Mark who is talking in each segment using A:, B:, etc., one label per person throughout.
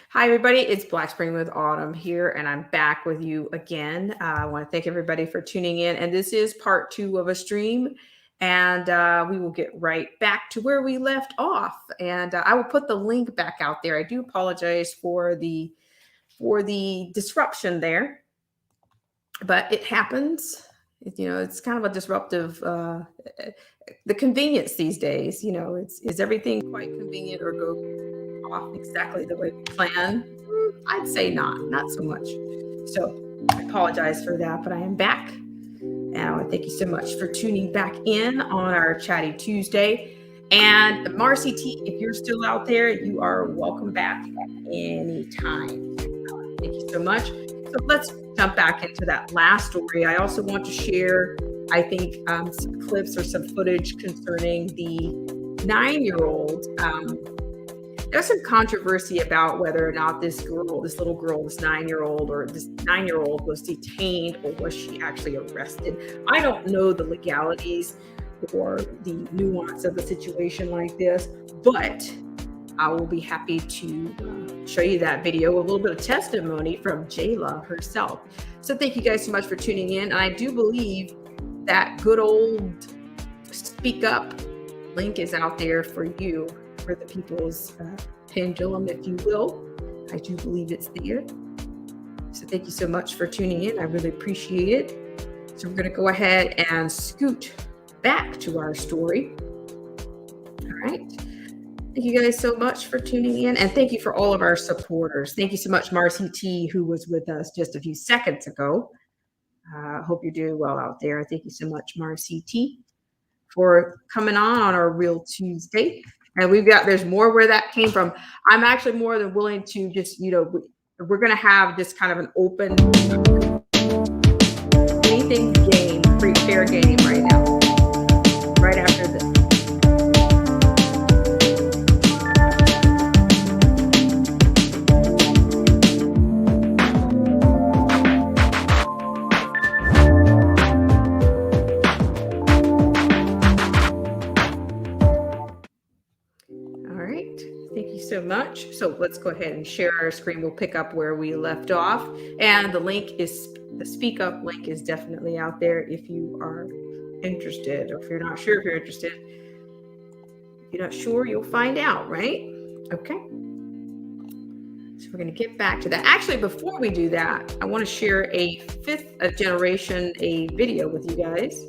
A: Hi, everybody. It's Black Spring with Autumn here, and I'm back with you again. I want to thank everybody for tuning in. And this is part two of a stream, and we will get right back to where we left off. And I will put the link back out there. I do apologize for the disruption there, but it happens. It's kind of a disruptive. The convenience these days, is everything quite convenient or go off exactly the way we plan? I'd say not so much. So I apologize for that, but I am back. And I want to thank you so much for tuning back in on our Chatty Tuesday. And Marcy T, if you're still out there, you are welcome back anytime. Thank you so much. So let's jump back into that last story. I also want to share, I think, some clips or some footage concerning the 9-year-old. There's some controversy about whether or not this little girl, this 9-year-old, or this 9-year-old was detained or was she actually arrested. I don't know the legalities or the nuance of a situation like this, but I will be happy to show you that video, a little bit of testimony from Jayla herself. So thank you guys so much for tuning in. And I do believe that good old Speak Up link is out there for you, for the people's pendulum, if you will. I do believe it's there. So thank you so much for tuning in. I really appreciate it. So we're going to go ahead and scoot back to our story. All right. Thank you guys so much for tuning in. And thank you for all of our supporters. Thank you so much, Marcy T, who was with us just a few seconds ago. Hope you're doing well out there. Thank you so much, Marcy T, for coming on our Real Tuesday. And there's more where that came from. I'm actually more than willing to just, we're going to have just kind of an open, anything game, free fair game right now, right after this. So much. So let's go ahead and share our screen. We'll pick up where we left off. And the Speak Up link is definitely out there if you are interested, or if you're not sure if you're interested. If you're not sure, you'll find out, right? Okay. So we're going to get back to that. Actually, before we do that, I want to share a fifth generation video with you guys.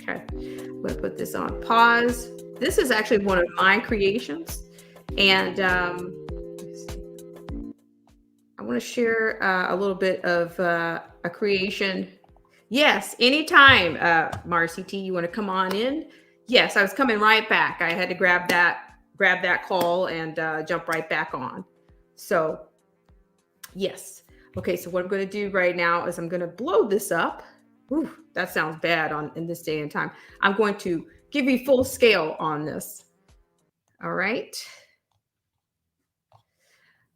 A: Okay. I'm going to put this on pause. This is actually one of my creations, and I want to share a little bit of a creation. Yes, anytime, Marcy T, you want to come on in? Yes, I was coming right back. I had to grab that call and jump right back on. So, yes. Okay, so what I'm going to do right now is I'm going to blow this up. Ooh, that sounds bad in this day and time. I'm going to give you full scale on this. All right.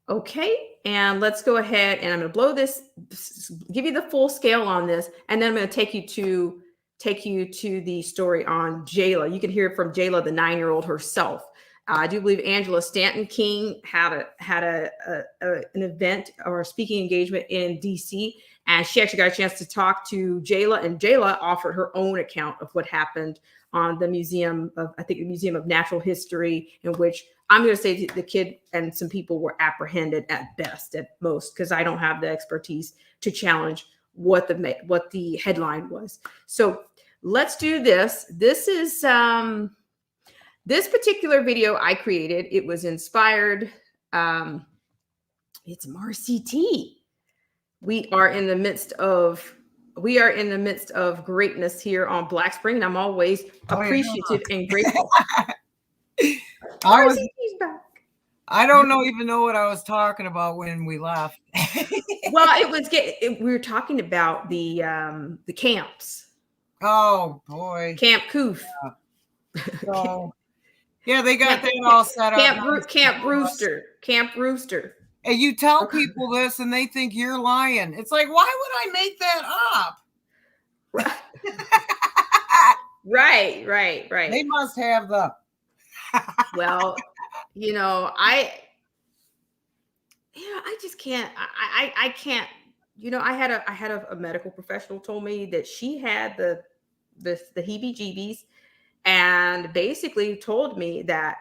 A: Okay, and let's go ahead, and I'm going to blow this, give you the full scale on this, and then I'm going to take you to the story on Jayla. You can hear from Jayla, the 9-year-old herself. I do believe Angela Stanton King had an event or a speaking engagement in DC, and she actually got a chance to talk to Jayla, and Jayla offered her own account of what happened on the Museum of Natural History, in which I'm going to say the kid and some people were apprehended at best, at most, because I don't have the expertise to challenge what the headline was. So let's do this. This is this particular video I created. It was inspired. It's Marcy T. We are in the midst of greatness here on Black Spring, and I'm always appreciative and grateful.
B: I don't even know what I was talking about when we left.
A: Well, we were talking about the camps.
B: Oh boy,
A: Camp Coof.
B: Yeah. So, yeah, they got that all set up.
A: Camp Rooster.
B: And you tell people this and they think you're lying. It's like, why would I make that up?
A: Right.
B: They must have the.
A: Well, you know, I just can't. I can't. You know, I had a medical professional told me that she had the heebie-jeebies, and basically told me that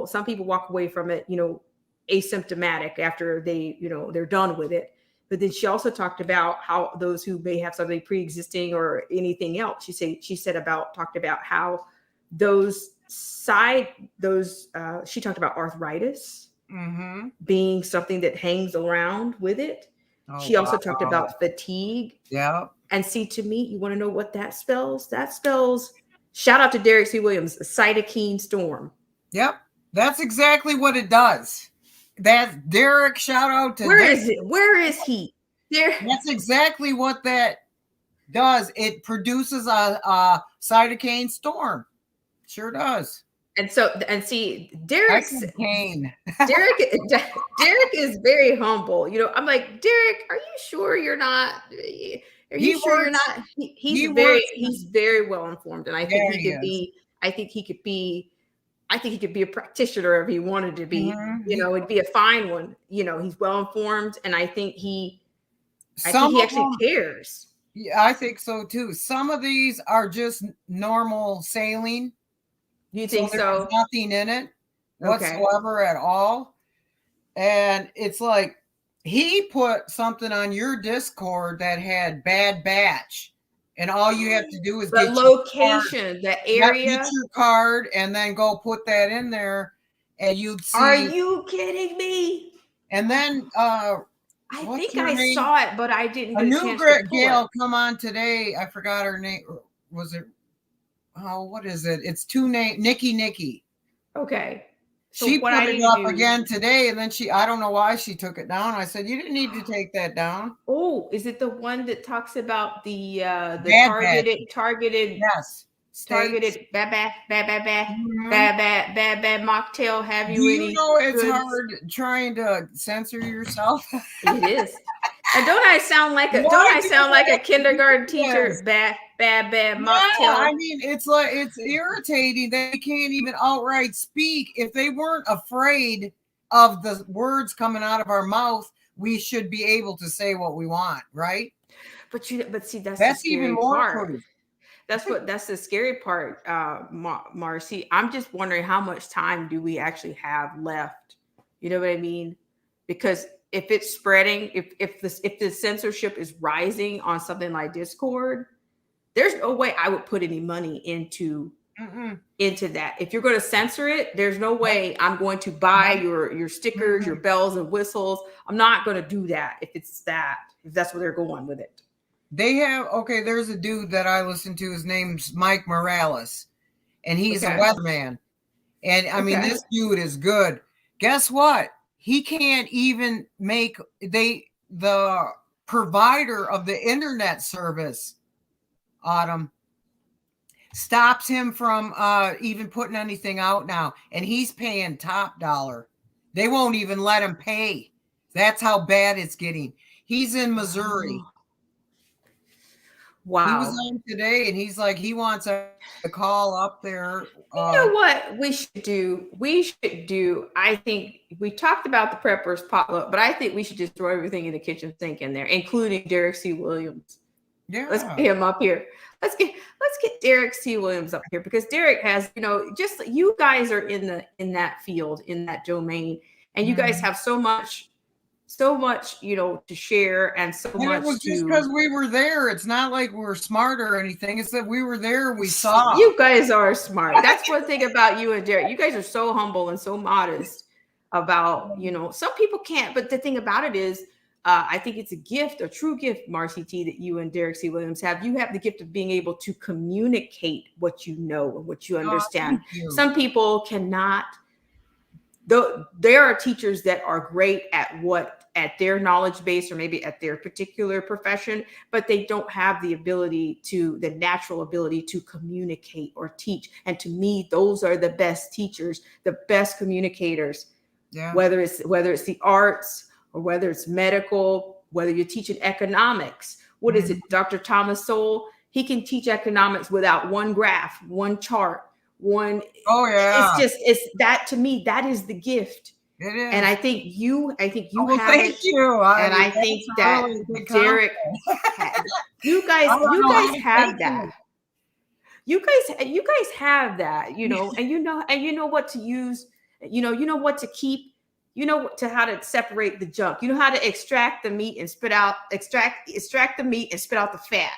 A: some people walk away from it, you know, asymptomatic after they, you know, they're done with it. But then she also talked about how those who may have something pre-existing or anything else, she said about talked about how she talked about arthritis
B: Mm-hmm.
A: being something that hangs around with it.
B: Oh,
A: She also talked
B: wow.
A: about fatigue.
B: Yeah.
A: And see, to me, you want to know what that spells? That spells, shout out to Derek C. Williams, a cytokine storm.
B: Yep. That's exactly what it does. That's Derek. Shout out to
A: Where
B: Derek.
A: is it? Where is he? There.
B: That's exactly what that does. It produces a cytokine storm. Sure does.
A: And see, Derek is very humble. You know, I'm like, Derek, are you sure you're not? Are you sure you're not? He's very well informed, and I think he could be. I think he could be. I think he could be a practitioner if he wanted to be.
B: Mm-hmm.
A: You know, it'd be a fine one. You know, he's well informed, and I think he actually cares.
B: Yeah, I think so too. Some of these are just normal saline.
A: You think so?
B: There's nothing in it whatsoever at all. And it's like he put something on your Discord that had bad batch. And all you have to do is
A: the location, the area.
B: Get your card and then go put that in there and you'd see.
A: Are you kidding me?
B: And then
A: I think I saw it, but I didn't get a chance to pull
B: Gail come on today. I forgot her name. Was it? Oh, what is it? It's two names. Nikki.
A: Okay. So
B: she put it up again today, and then I don't know why she took it down. I said, you didn't need to take that down.
A: Oh, is it the one that talks about the targeted
B: yes.
A: Targeted bad mocktail. Have you any?
B: You know it's hard trying to censor yourself.
A: It is. And don't I sound like a kindergarten teacher? Bad mocktail.
B: Yeah, I mean, it's irritating. They can't even outright speak. If they weren't afraid of the words coming out of our mouth, we should be able to say what we want, right?
A: But see, that's even more proof. That's the scary part, Marcy. I'm just wondering how much time do we actually have left? You know what I mean? Because if it's spreading, if the censorship is rising on something like Discord, there's no way I would put any money into that. If you're going to censor it, there's no way I'm going to buy your stickers, your bells and whistles. I'm not going to do that if that's where they're going with it.
B: They have, there's a dude that I listen to. His name's Mike Morales, and he's a weatherman. And I mean, this dude is good. Guess what? He can't even make the provider of the internet service, Autumn, stops him from even putting anything out now. And he's paying top dollar. They won't even let him pay. That's how bad it's getting. He's in Missouri.
A: Wow.
B: He was on today and he's like, he wants a call up there.
A: You know what we should do? I think we talked about the preppers potluck, but I think we should just throw everything in the kitchen sink in there, including Derek C. Williams.
B: Yeah.
A: Let's get him up here. Let's get Derek C. Williams up here, because Derek has, just you guys are in that field, in that domain, and you guys have so much, to share, and so much.
B: It was just because we were there. It's not like we're smart or anything. It's that we were there. We saw.
A: You guys are smart. That's one thing about you and Derek. You guys are so humble and so modest about, some people can't. But the thing about it is, I think it's a true gift, Marcy T, that you and Derek C. Williams have. You have the gift of being able to communicate what you know and what you understand. Some people cannot. Though there are teachers that are great at their knowledge base or maybe at their particular profession, but they don't have the natural ability to communicate or teach. And to me, those are the best teachers, the best communicators. Yeah. Whether it's the arts or whether it's medical, whether you're teaching economics. What is it? Dr. Thomas Sowell, he can teach economics without one graph, one chart, one.
B: Oh yeah.
A: It's that, to me, that is the gift.
B: It is.
A: And I think you have
B: thank
A: it.
B: you.
A: And I think that
B: really
A: Derek, you guys have that. You guys have that, you know, and you know what to use, you know what to keep, you know how to separate the junk, you know how to extract the meat and extract the meat and spit out the fat.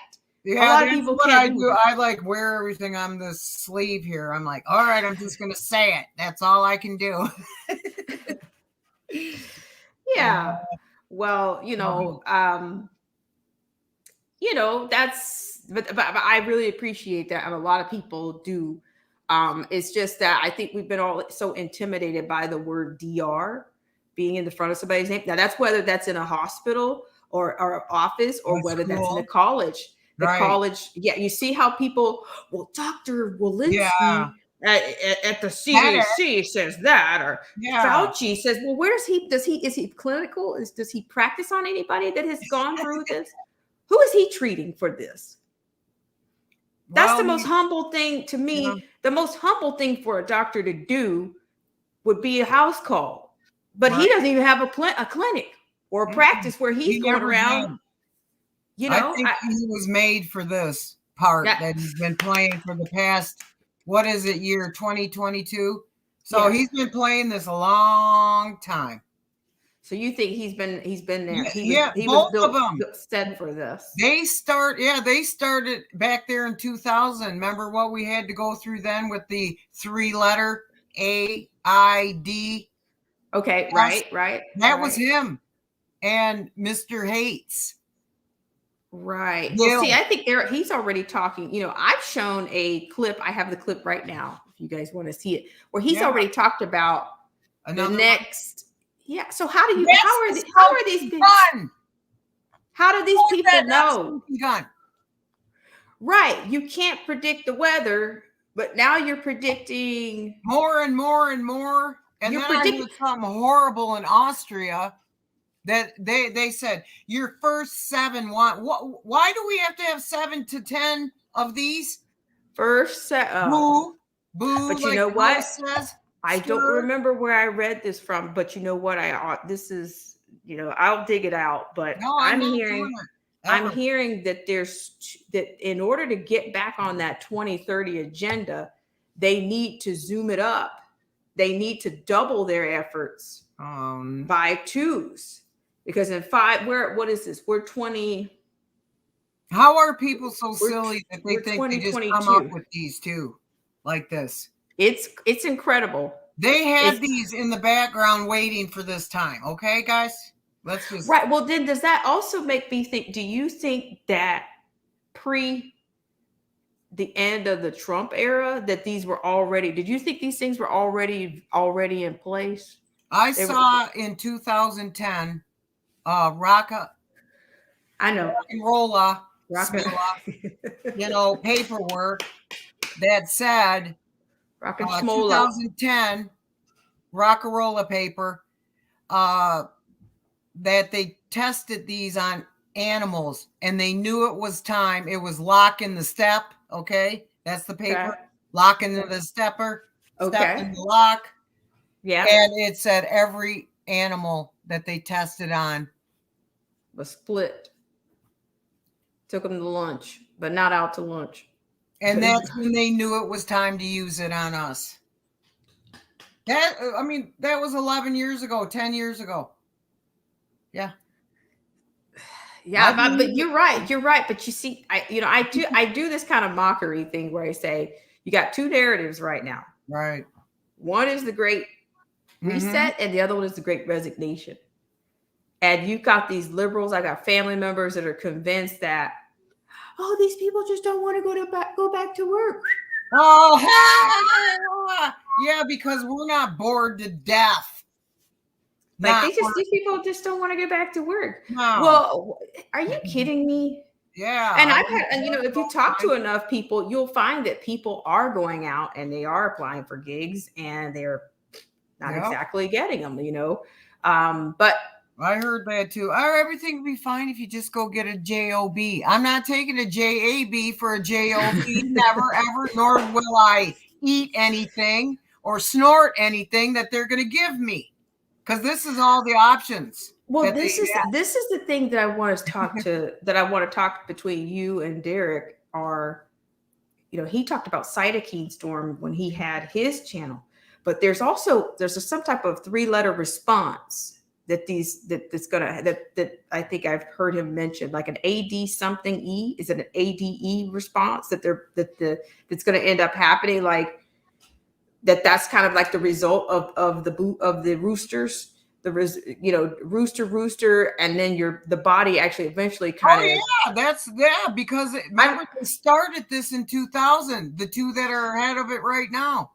B: Yeah, a lot of people can't do. I like wear everything on the sleeve here. I'm like, all right, I'm just gonna say it. That's all I can do.
A: Yeah. Well, that's, but I really appreciate that. And a lot of people do. It's just that I think we've been all so intimidated by the word DR being in the front of somebody's name. Now that's whether that's in a hospital or office, or whether that's in a college. The college, yeah. You see how people, well, Dr. Walensky at the CDC says that, or Fauci says, well, where is he clinical? Does he practice on anybody that has gone through this? Who is he treating for this? That's the most humble thing to me. Yeah. The most humble thing for a doctor to do would be a house call, but he doesn't even have a clinic or a practice where he's going around. You know,
B: I think he was made for this part that he's been playing for the past, what is it, year 2022? So he's been playing this a long time.
A: So you think he's been there?
B: He was built, of them
A: set for this.
B: They started back there in 2000. Remember what we had to go through then with the 3-letter AID?
A: Okay, right.
B: That was him and Mr. Hates.
A: Right. Well, see, I think he's already talking. You know, I've shown a clip. I have the clip right now, if you guys want to see it, where he's already talked about the next. Yeah. So how are these people? How do these people know? Right. You can't predict the weather, but now you're predicting
B: more and more and more. And then I heard something horrible in Austria. That they said your first 7 why do we have to have 7 to 10 of these?
A: First set
B: boo.
A: But you know what? I don't remember where I read this from, but you know what? This is, I'll dig it out. But I'm hearing that that in order to get back on that 2030 agenda, they need to zoom it up. They need to double their efforts by 2s. Because in 5, what is this? We're 20.
B: How are people so silly that they think they just come up with these 2 like this?
A: It's incredible.
B: They had these in the background waiting for this time. Okay, guys? Let's just.
A: Right. Well, then does that also make me think, do you think that pre the end of the Trump era that these were already, did you think these things were already in place?
B: I saw in 2010 paperwork that said 2010 Rockarola paper that they tested these on animals and they knew it was time. It was lock in the step. Okay, that's the paper. Okay. Lock into the stepper. Step in the lock.
A: Yeah,
B: and it said every animal that they tested on
A: was split. Took them to lunch, but not out to lunch.
B: And that's when they knew it was time to use it on us. That was 11 years ago, 10 years ago. Yeah.
A: Yeah, but you're right. You're right. But you see, I do this kind of mockery thing where I say you got 2 narratives right now.
B: Right.
A: One is the Great Reset, and the other one is the Great Resignation. And you've got these liberals. I got family members that are convinced that, these people just don't want to go back to work.
B: Oh, yeah, because we're not bored to death.
A: These people just don't want to get back to work.
B: No.
A: Well, are you kidding me?
B: Yeah.
A: And if you talk to enough people, you'll find that people are going out and they are applying for gigs and they're not exactly getting them, but
B: I heard that too. Everything will be fine if you just go get a job. I'm not taking a JAB for a job. Never, ever, nor will I. eat anything or snort anything that they're going to give me, because this is all the options.
A: Well, this is the thing that I want to talk between you and Derek are, he talked about cytokine storm when he had his channel, but there's some type of 3-letter response that I think I've heard him mention, like an AD something E. Is it an ADE response that's going to end up happening? Like that's kind of like the result of the roosters. Rooster, and then the body actually eventually kind
B: of. Because remember they started this in 2000. The two that are ahead of it right now,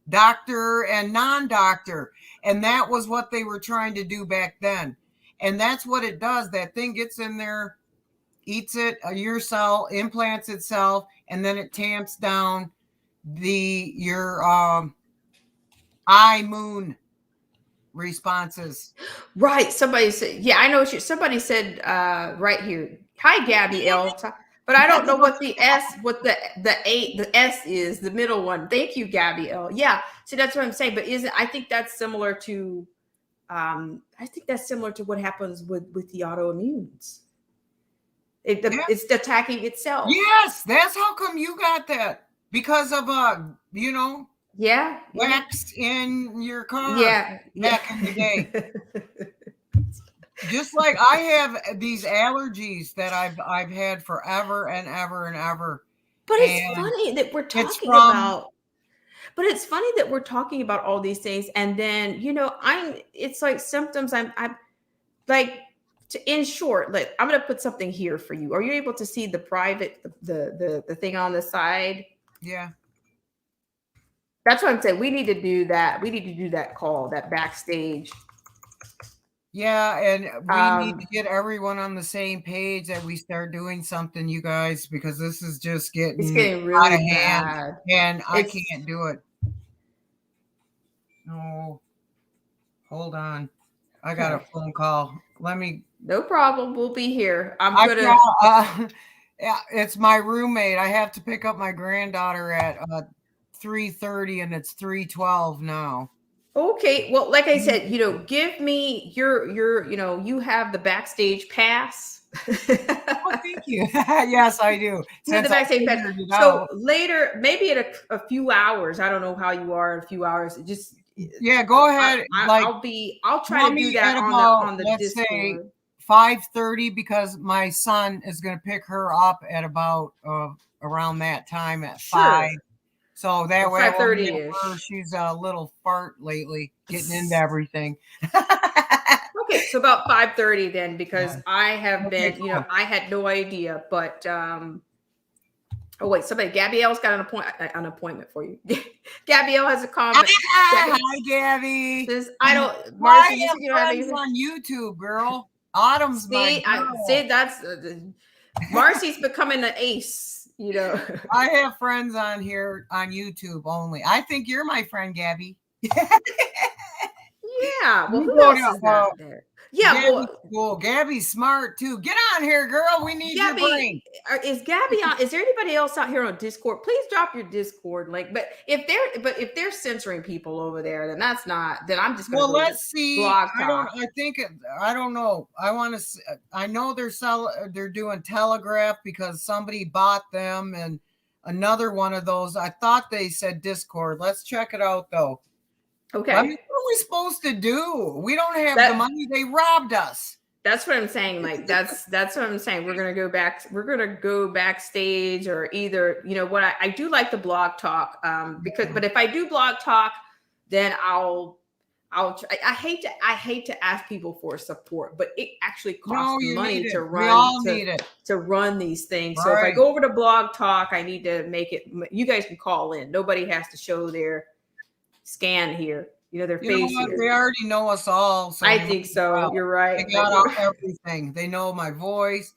B: doctor and non-doctor, and that was what they were trying to do back then. And that's what it does. That thing gets in there, eats it, your cell implants itself, and then it tamps down your immune responses.
A: Right. Somebody said, yeah, I know somebody said right here. Hi, Gabby L. But I don't know what the S is, the middle one. Thank you, Gabby L. Yeah. So that's what I'm saying. But I think that's similar to what happens with the autoimmunes. It's attacking itself.
B: Yes, that's how come you got that, because of waxed in your car back in the day. Just like I have these allergies that I've had forever and ever and ever.
A: But it's funny that we're talking about. But it's funny that we're talking about all these things, and then it's like symptoms. I'm like, in short, like, I'm going to put something here for you. Are you able to see the private the thing on the side?
B: Yeah.
A: That's what I'm saying. We need to do that. We need to do that call, that backstage.
B: Yeah, and we need to get everyone on the same page that we start doing something, you guys, because this is just getting
A: really
B: out of hand, and I can't do it. No, hold on. I got a phone call. Let me.
A: No problem. We'll be here.
B: Yeah, it's my roommate. I have to pick up my granddaughter at 3:30, and it's 3:12 now.
A: Okay. Well, like I said, give me you have the backstage pass.
B: Oh, thank you. Yes, I do.
A: The backstage pass. So later, maybe in a few hours, I don't know how you are in a few hours. Just
B: go ahead.
A: I'll try to do that on the Discord.
B: Say 5:30, because my son is going to pick her up at about around that time at 5. So that way,
A: 5:30.
B: She's a little fart lately, getting into everything.
A: Okay, so about 5:30 then, because I have been, I had no idea, but oh wait, Gabby-L's got an appointment for you. Gabby-L has a comment.
B: Hi, Gabby.
A: Says, I don't.
B: Marcy, you don't have anything on YouTube, girl. Autumn's
A: that's Marcy's becoming an ace.
B: I have friends on here on YouTube only. I think you're my friend, Gabby.
A: Yeah. Well, who else is out there? Yeah.
B: Gabby's cool. Gabby's smart too. Get on here, girl. We need your brain.
A: Is Gabby on? Is there anybody else out here on Discord? Please drop your Discord link. But if they're censoring people over there, then that's not. Then I'm just going to.
B: Well, let's see. I don't know. I know they're doing Telegraph because somebody bought them, and another one of those. I thought they said Discord. Let's check it out though.
A: Okay.
B: I mean, what are we supposed to do? We don't have the money. They robbed us.
A: That's what I'm saying. Like that's what I'm saying. We're gonna go back. We're gonna go backstage, or either what I do like the blog talk. But if I do blog talk, then I'll. I hate to ask people for support, but it actually costs money to run.
B: We all need it
A: to run these things. Right. So if I go over to blog talk, I need to make it. You guys can call in. Nobody has to show their scan here, their face here.
B: They already know us all. So
A: I think so. You're right.
B: They got everything. They know my voice.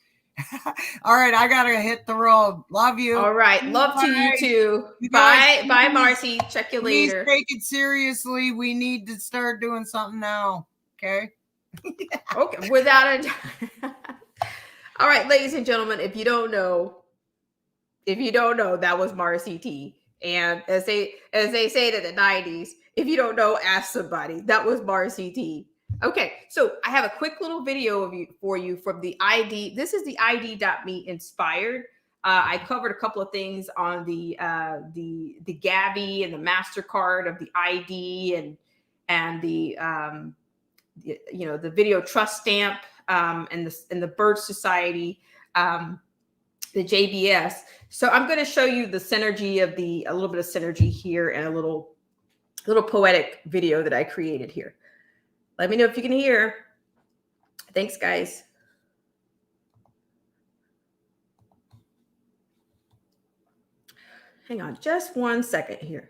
B: All right, I gotta hit the road. Love you.
A: All right, love to you too. Bye, Marcy. Check you later.
B: Please take it seriously. We need to start doing something now. Okay.
A: Okay. Without a. All right, ladies and gentlemen, if you don't know, that was Marcy T. And as they said in the 90s, if you don't know, ask somebody. That was Bar CT. Okay, so I have a quick little video of you for you from the ID. This is the ID.me inspired. I covered a couple of things on the Gabby and the Mastercard of the ID and the video trust stamp, and the Bird Society, the JBS. So I'm going to show you the synergy of a little bit of synergy here, and a little poetic video that I created here. Let me know if you can hear. Thanks, guys. Hang on just 1 second here.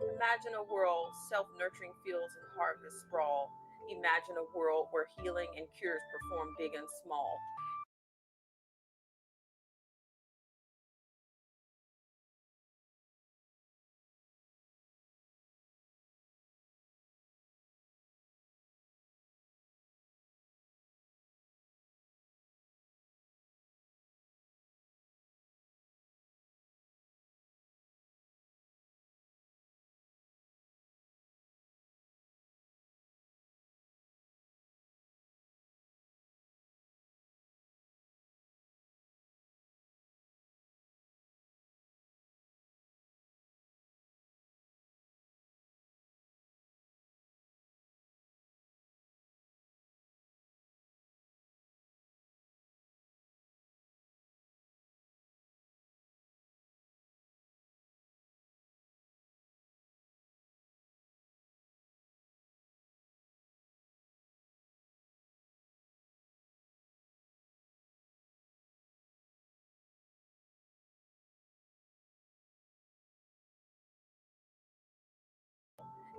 A: Imagine a world self-nurturing fields and harvest sprawl. Imagine a world where healing and cures perform big and small.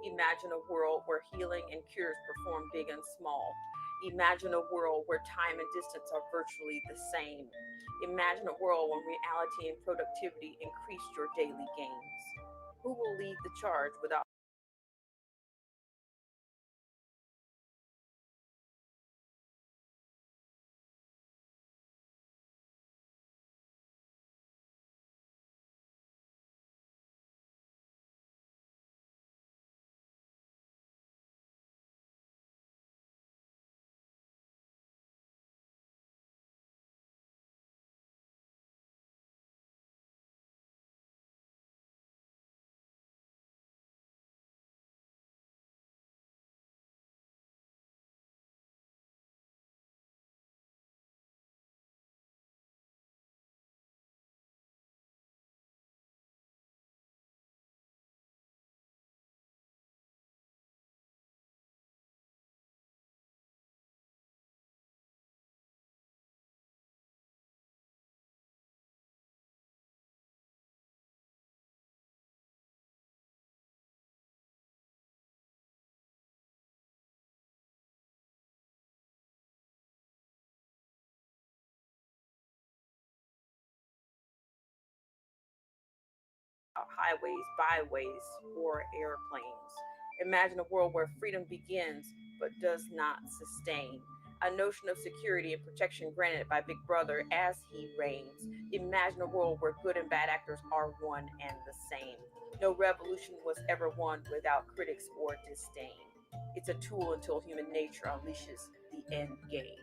A: Imagine a world where healing and cures perform big and small. Imagine a world where time and distance are virtually the same. Imagine a world where reality and productivity increase your daily gains. Who will lead the charge without highways, byways, or airplanes. Imagine a world where freedom begins but does not sustain. A notion of security and protection granted by Big Brother as he reigns. Imagine a world where good and bad actors are one and the same. No revolution was ever won without critics or disdain. It's a tool until human nature unleashes the end game.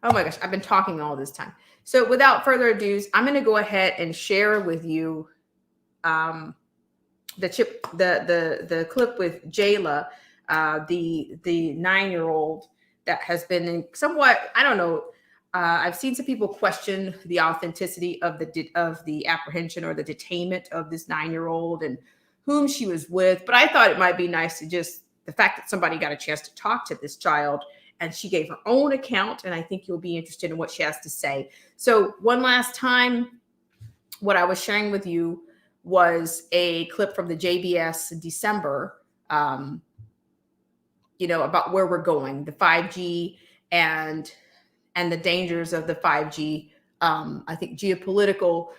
A: Oh my gosh, I've been talking all this time. So without further ado, I'm going to go ahead and share with you the clip with Jayla, the 9-year-old that has been in somewhat, I don't know. I've seen some people question the authenticity of the apprehension or the detainment of this 9-year-old and whom she was with. But I thought it might be nice to just the fact that somebody got a chance to talk to this child and she gave her own account. And I think you'll be interested in what she has to say. So one last time, what I was sharing with you was a clip from the JBS in December, about where we're going, the 5G and the dangers of the 5G. I think geopolitical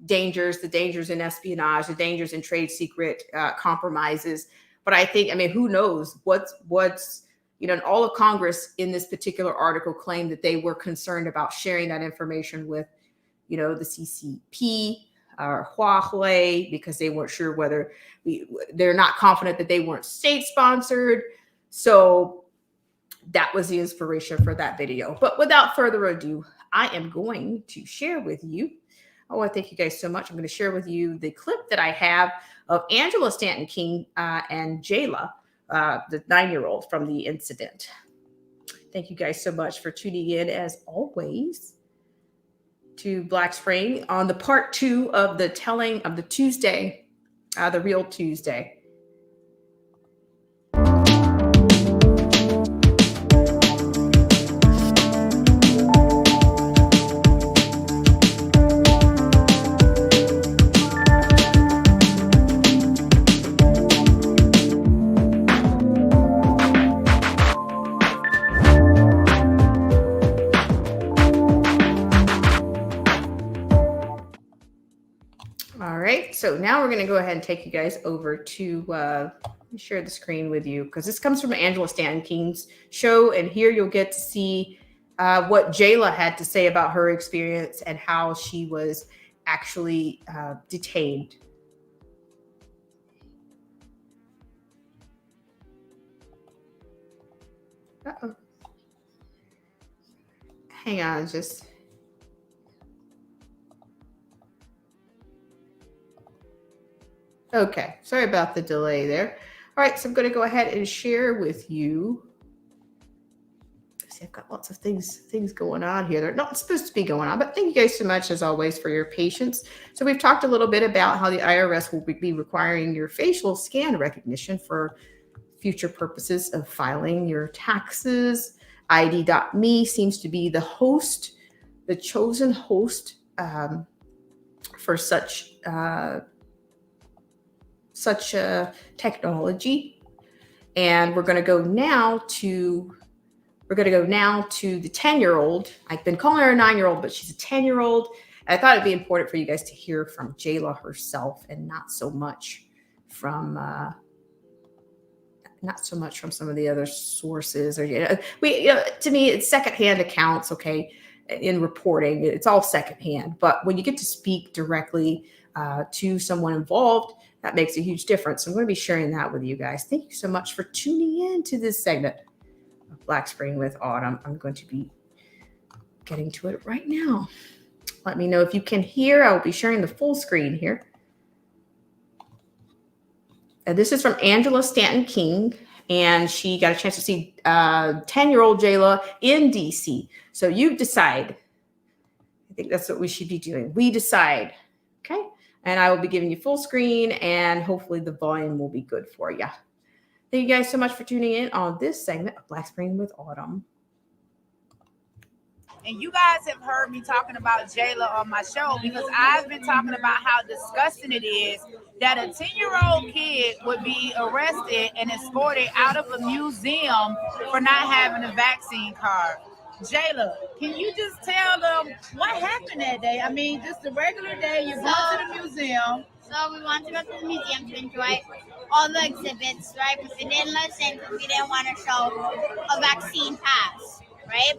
A: dangers, the dangers in espionage, the dangers in trade secret compromises. But I think, who knows what's and all of Congress in this particular article claimed that they were concerned about sharing that information with, the CCP or Huawei, because they weren't sure whether they're not confident that they weren't state sponsored. So that was the inspiration for that video. But without further ado, I am going to share with you. I want to thank you guys so much. I'm going to share with you the clip that I have of Angela Stanton King and Jayla, the 9-year-old from the incident. Thank you guys so much for tuning in, as always, to Black Spring on the part 2 of the telling of the Tuesday, the real Tuesday. So now we're going to go ahead and take you guys over to let me share the screen with you, because this comes from Angela Stanton King's show. And here you'll get to see what Jayla had to say about her experience and how she was actually detained. Uh-oh. Hang on, just... Okay, sorry about the delay there. All right, so I'm going to go ahead and share with you. See, I've got lots of things going on here. They're not supposed to be going on, but thank you guys so much, as always, for your patience. So we've talked a little bit about how the IRS will be requiring your facial scan recognition for future purposes of filing your taxes. ID.me seems to be the host, the chosen host for such technology. And we're going to go now to the 10-year-old. I've been calling her a 9-year-old, but she's a 10-year-old. I thought it'd be important for you guys to hear from Jayla herself, and not so much from some of the other sources. Or to me, it's secondhand accounts. Okay, in reporting, it's all secondhand. But when you get to speak directly to someone involved, that makes a huge difference. So I'm going to be sharing that with you guys. Thank you so much for tuning in to this segment of Black Spring with Autumn. I'm going to be getting to it right now. Let me know if you can hear. I will be sharing the full screen here. And this is from Angela Stanton King, and she got a chance to see 10-year-old Jayla in DC. So you decide. I think that's what we should be doing. We decide. Okay. And I will be giving you full screen, and hopefully the volume will be good for you. Thank you guys so much for tuning in on this segment of Black Spring with Autumn.
C: And you guys have heard me talking about Jayla on my show, because I've been talking about how disgusting it is that a 10-year-old kid would be arrested and escorted out of a museum for not having a vaccine card. Jayla, can you just tell them what happened that day? I mean, just a regular day, you're going to the museum.
D: So we wanted to go to the museum to enjoy all the exhibits, right? But they didn't let us in because we didn't want to show a vaccine pass, right?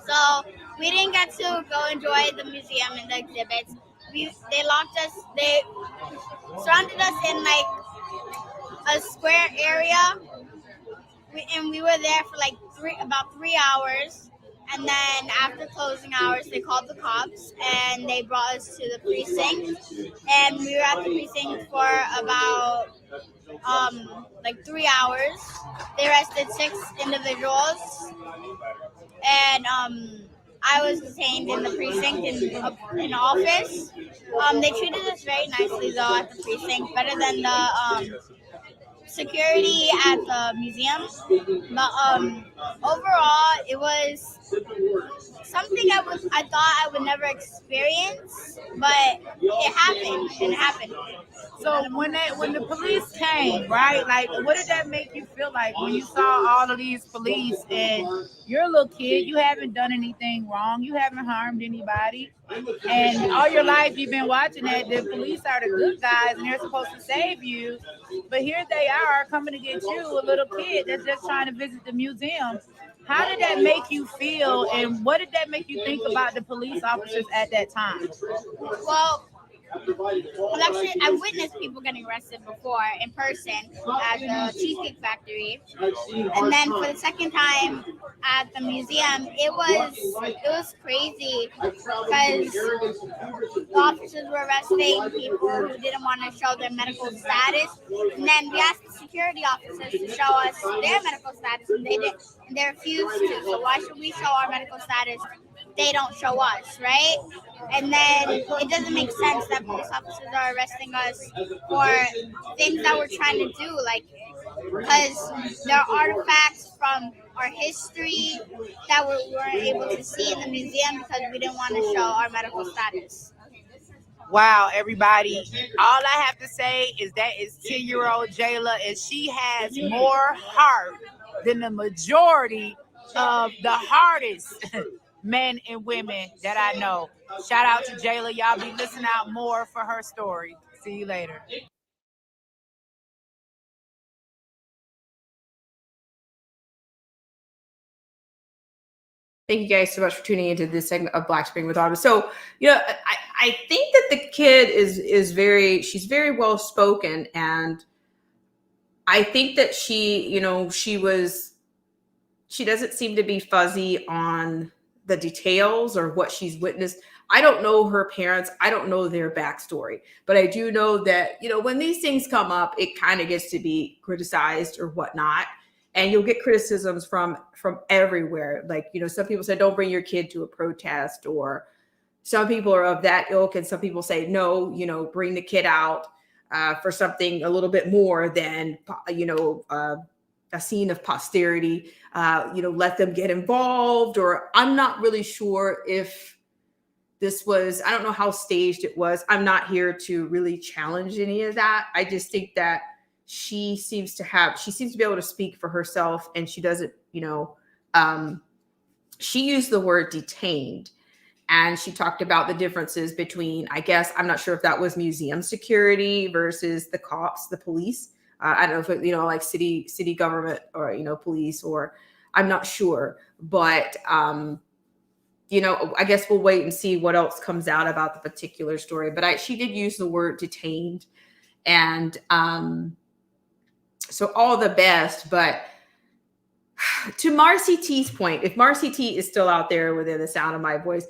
D: So we didn't get to go enjoy the museum and the exhibits. They locked us, they surrounded us in like a square area. And we were there for like about 3 hours. And then after closing hours, they called the cops and they brought us to the precinct. And we were at the precinct for about like 3 hours. They arrested 6 individuals, and I was detained in the precinct in office. They treated us very nicely though at the precinct, better than the security at the museum. But overall, it was something I thought I would never experience, but it happened and it happened.
C: So when the police came, right? Like, what did that make you feel like when you saw all of these police and you're a little kid, you haven't done anything wrong, you haven't harmed anybody, and all your life you've been watching that the police are the good guys and they're supposed to save you, but here they are coming to get you, a little kid that's just trying to visit the museum. How did that make you feel, and what did that make you think about the police officers at that time?
D: Well, actually, I witnessed people getting arrested before in person at the Cheesecake Factory, and then for the second time at the museum, it was crazy because the officers were arresting people who didn't want to show their medical status, and then we asked the security officers to show us their medical status, and they didn't. And they refused to. So why should we show our medical status? They don't show us, right? And then it doesn't make sense that police officers are arresting us for things that we're trying to do, like because there are artifacts from our history that we weren't able to see in the museum because we didn't want to show our medical status.
C: Wow, everybody. All I have to say is that is 10-year-old Jayla, and she has more heart than the majority of the hardest men and women that I know. Shout out to Jayla. Y'all be listening out more for her story. See you later.
A: Thank you guys so much for tuning into this segment of Black Spring with Autumn. So, you know, I think that the kid she's very well spoken, and I think that she doesn't seem to be fuzzy on the details or what she's witnessed. I don't know her parents. I don't know their backstory, but I do know that, when these things come up, it kind of gets to be criticized or whatnot. And you'll get criticisms from everywhere. Like, some people say, don't bring your kid to a protest, or some people are of that ilk. And some people say, no, bring the kid out for something a little bit more than, a scene of posterity, let them get involved. Or I'm not really sure if this was, I don't know how staged it was. I'm not here to really challenge any of that. I just think that she seems to be able to speak for herself, and she doesn't, she used the word detained, and she talked about the differences between, I guess, I'm not sure if that was museum security versus the cops, the police. I don't know if it, like city government or, police, or I'm not sure, but, I guess we'll wait and see what else comes out about the particular story. But she did use the word detained, and, so all the best. But to Marcy T's point, if Marcy T is still out there within the sound of my voice,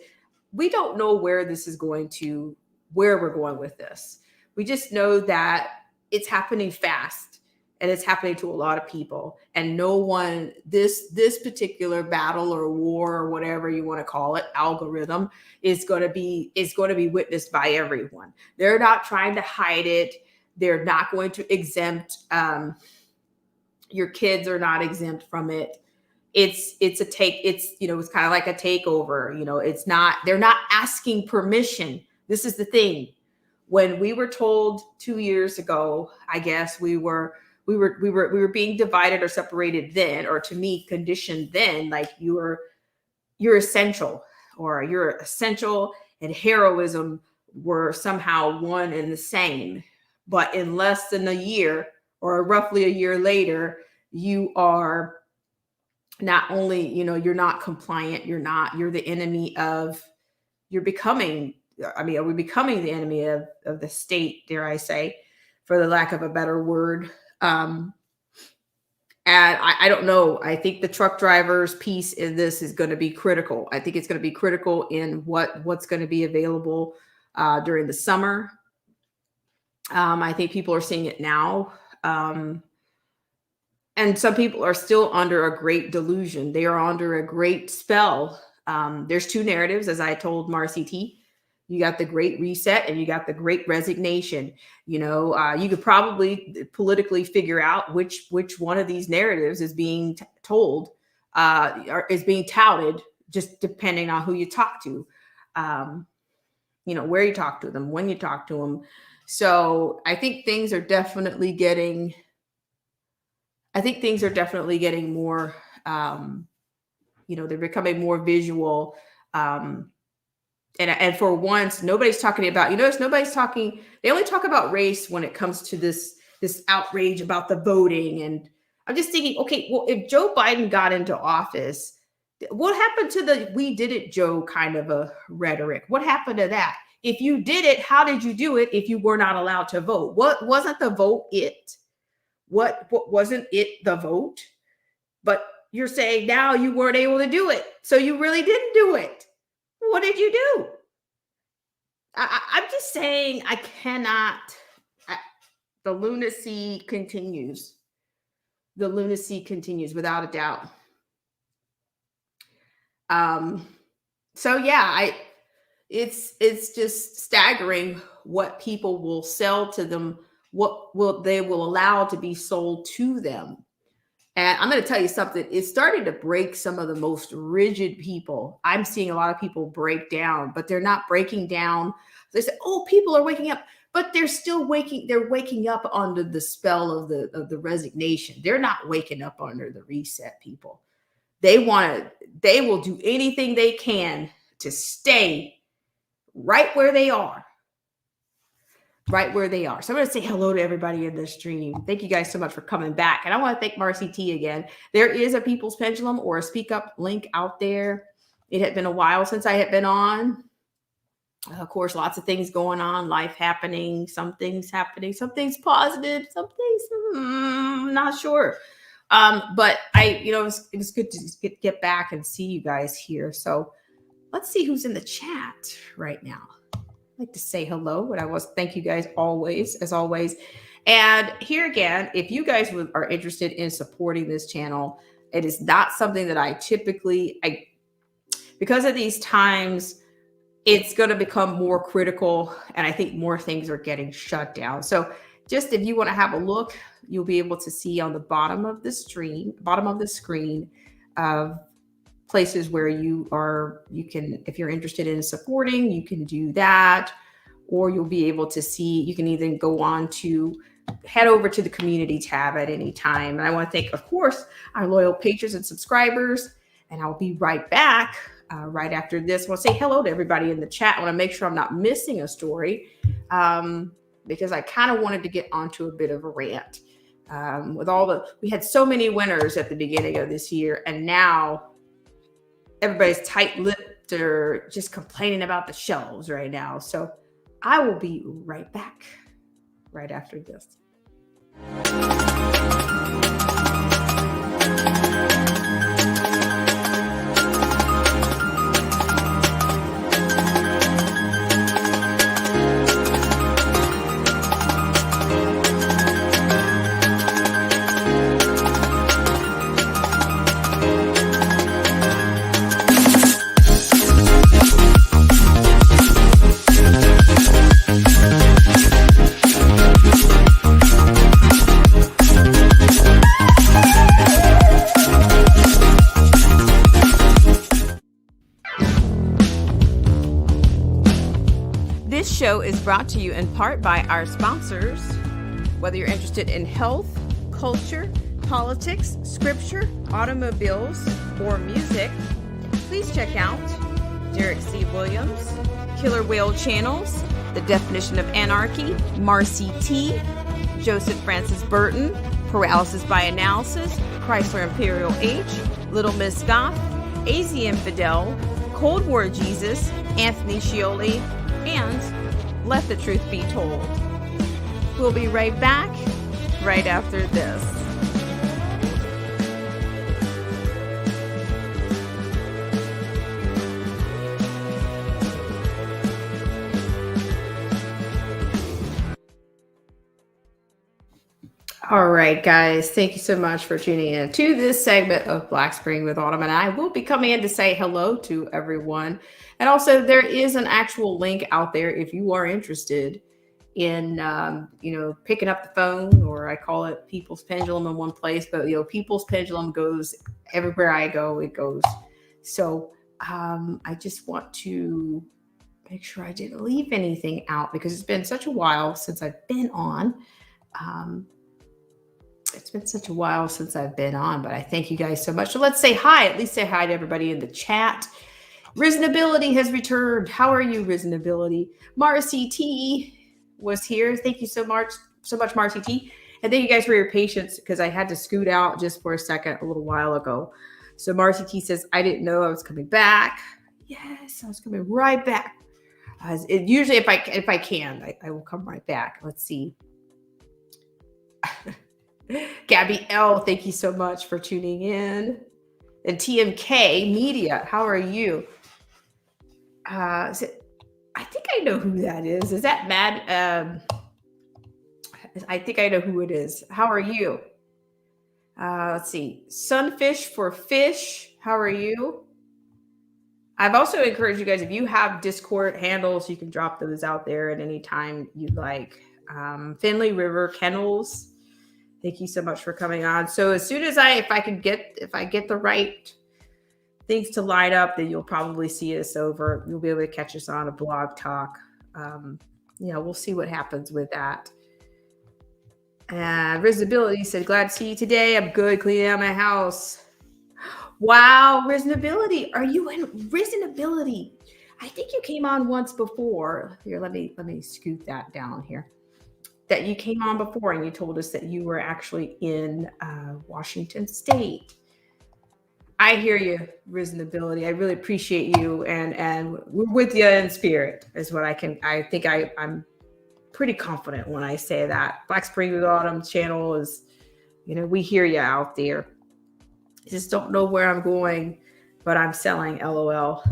A: we don't know where we're going with this. We just know that it's happening fast, and it's happening to a lot of people, and no one, this particular battle or war or whatever you want to call it, algorithm is going to be witnessed by everyone. They're not trying to hide it. They're not going to exempt, your kids are not exempt from it. It's kind of like a takeover. It's not, they're not asking permission. This is the thing. When we were told 2 years ago, I guess we were being divided or separated then, or to me, conditioned then, like you're essential, or you're essential, and heroism were somehow one and the same. But in less than a year, or roughly a year later, you are not only, you're not compliant, you're the enemy of, are we becoming the enemy of the state, dare I say, for the lack of a better word. And I don't know. I think the truck drivers piece in this is going to be critical. I think it's going to be critical in what's going to be available during the summer. I think people are seeing it now. And some people are still under a great delusion. They are under a great spell. There's two narratives, as I told Marcy T. You got the Great Reset and you got the Great Resignation. You know, you could probably politically figure out which one of these narratives is being told, or is being touted, just depending on who you talk to, you know, where you talk to them, when you talk to them. So I think things are definitely getting more, you know, they're becoming more visual. And for once, nobody's talking about, you notice nobody's talking, they only talk about race when it comes to this outrage about the voting. And I'm just thinking, okay, well, if Joe Biden got into office, what happened to the "we did it, Joe" kind of a rhetoric? What happened to that? If you did it, how did you do it if you were not allowed to vote? What wasn't the vote it? What wasn't it the vote? But you're saying now you weren't able to do it. So you really didn't do it. What did you do? I'm just saying I cannot. The lunacy continues. The lunacy continues without a doubt. So yeah, it's just staggering what people will sell to them, they will allow to be sold to them. And I'm going to tell you something, it's starting to break some of the most rigid people. I'm seeing a lot of people break down, but they're not breaking down. They say, oh, people are waking up, but they're still waking up under the spell of the resignation. They're not waking up under the reset, people. They will do anything they can to stay right where they are. Right where they are. So I'm going to say hello to everybody in the stream. Thank you guys so much for coming back. And I want to thank Marcy T again. There is a People's Pendulum or a Speak Up link out there. It had been a while since I had been on. Of course, lots of things going on, life happening, some things positive, some things not sure. But it was good to get back and see you guys here. So let's see who's in the chat right now. I'd like to say hello, and thank you guys as always. And here again, if you guys are interested in supporting this channel, it is not something that I typically, because of these times, it's going to become more critical, and I think more things are getting shut down. So just if you want to have a look, you'll be able to see on the bottom of the screen, places where you can, if you're interested in supporting, you can do that, or you'll be able to see, you can even head over to the community tab at any time. And I want to thank, of course, our loyal patrons and subscribers, and I'll be right back right after this. I want to say hello to everybody in the chat. I want to make sure I'm not missing a story because I kind of wanted to get onto a bit of a rant. We had so many winners at the beginning of this year, and now everybody's tight-lipped or just complaining about the shelves right now. So I will be right back right after this. Show is brought to you in part by our sponsors. Whether you're interested in health, culture, politics, scripture, automobiles, or music, please check out Derek C. Williams, Killer Whale Channels, The Definition of Anarchy, Marcy T., Joseph Francis Burton, Paralysis by Analysis, Chrysler Imperial H, Little Miss Goth, AZ Infidel, Cold War Jesus, Anthony Scioli, and Let the Truth Be Told. We'll be right back right after this. All right, guys. Thank you so much for tuning in to this segment of Black Spring with Autumn. And I will be coming in to say hello to everyone. And also, there is an actual link out there if you are interested in, picking up the phone, or I call it People's Pendulum in one place. But, People's Pendulum goes everywhere I go, it goes. So I just want to make sure I didn't leave anything out because it's been such a while since I've been on. It's been such a while since I've been on, but I thank you guys so much. So let's say hi. At least say hi to everybody in the chat. Risenability has returned. How are you, Risenability? Marcy T was here. Thank you so much, Marcy T. And thank you guys for your patience because I had to scoot out just for a second a little while ago. So Marcy T says, I didn't know I was coming back. Yes, I was coming right back. Usually if I can, I will come right back. Let's see. Gabby L, thank you so much for tuning in. And TMK Media, how are you? I think I know who that is. Is that Mad? I think I know who it is. How are you? Let's see. Sunfish for Fish, how are you? I've also encouraged you guys, if you have Discord handles, you can drop those out there at any time you'd like. Finley River Kennels, thank you so much for coming on. So as soon as if I get the right things to line up, then you'll probably see us over. You'll be able to catch us on a blog talk. We'll see what happens with that. Risenability said, glad to see you today. I'm good, cleaning out my house. Wow, Risenability. Are you in Risenability? I think you came on once before. Here, let me scoot that down here. That you came on before and you told us that you were actually in Washington State. I hear you, Risenability. I really appreciate you, and we're with you in spirit. Is what I'm pretty confident when I say that. Black Spring with Autumn channel is, we hear you out there. I just don't know where I'm going, but I'm selling. LOL.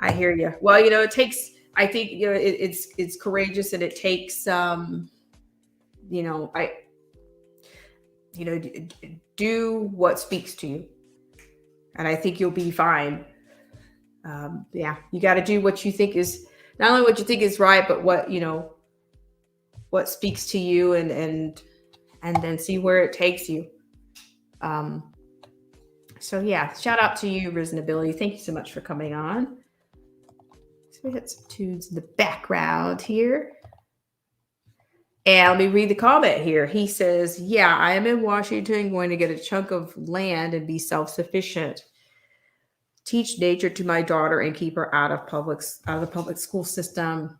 A: I hear you. Well, it takes. I think it's courageous, and it takes do what speaks to you, and I think you'll be fine. You got to do what you think is not only what you think is right, but what speaks to you, and then see where it takes you. Shout out to you, Risenability. Thank you so much for coming on. So we got some tunes in the background here. And let me read the comment here. He says, yeah, I am in Washington going to get a chunk of land and be self-sufficient. Teach nature to my daughter and keep her out of the public school system.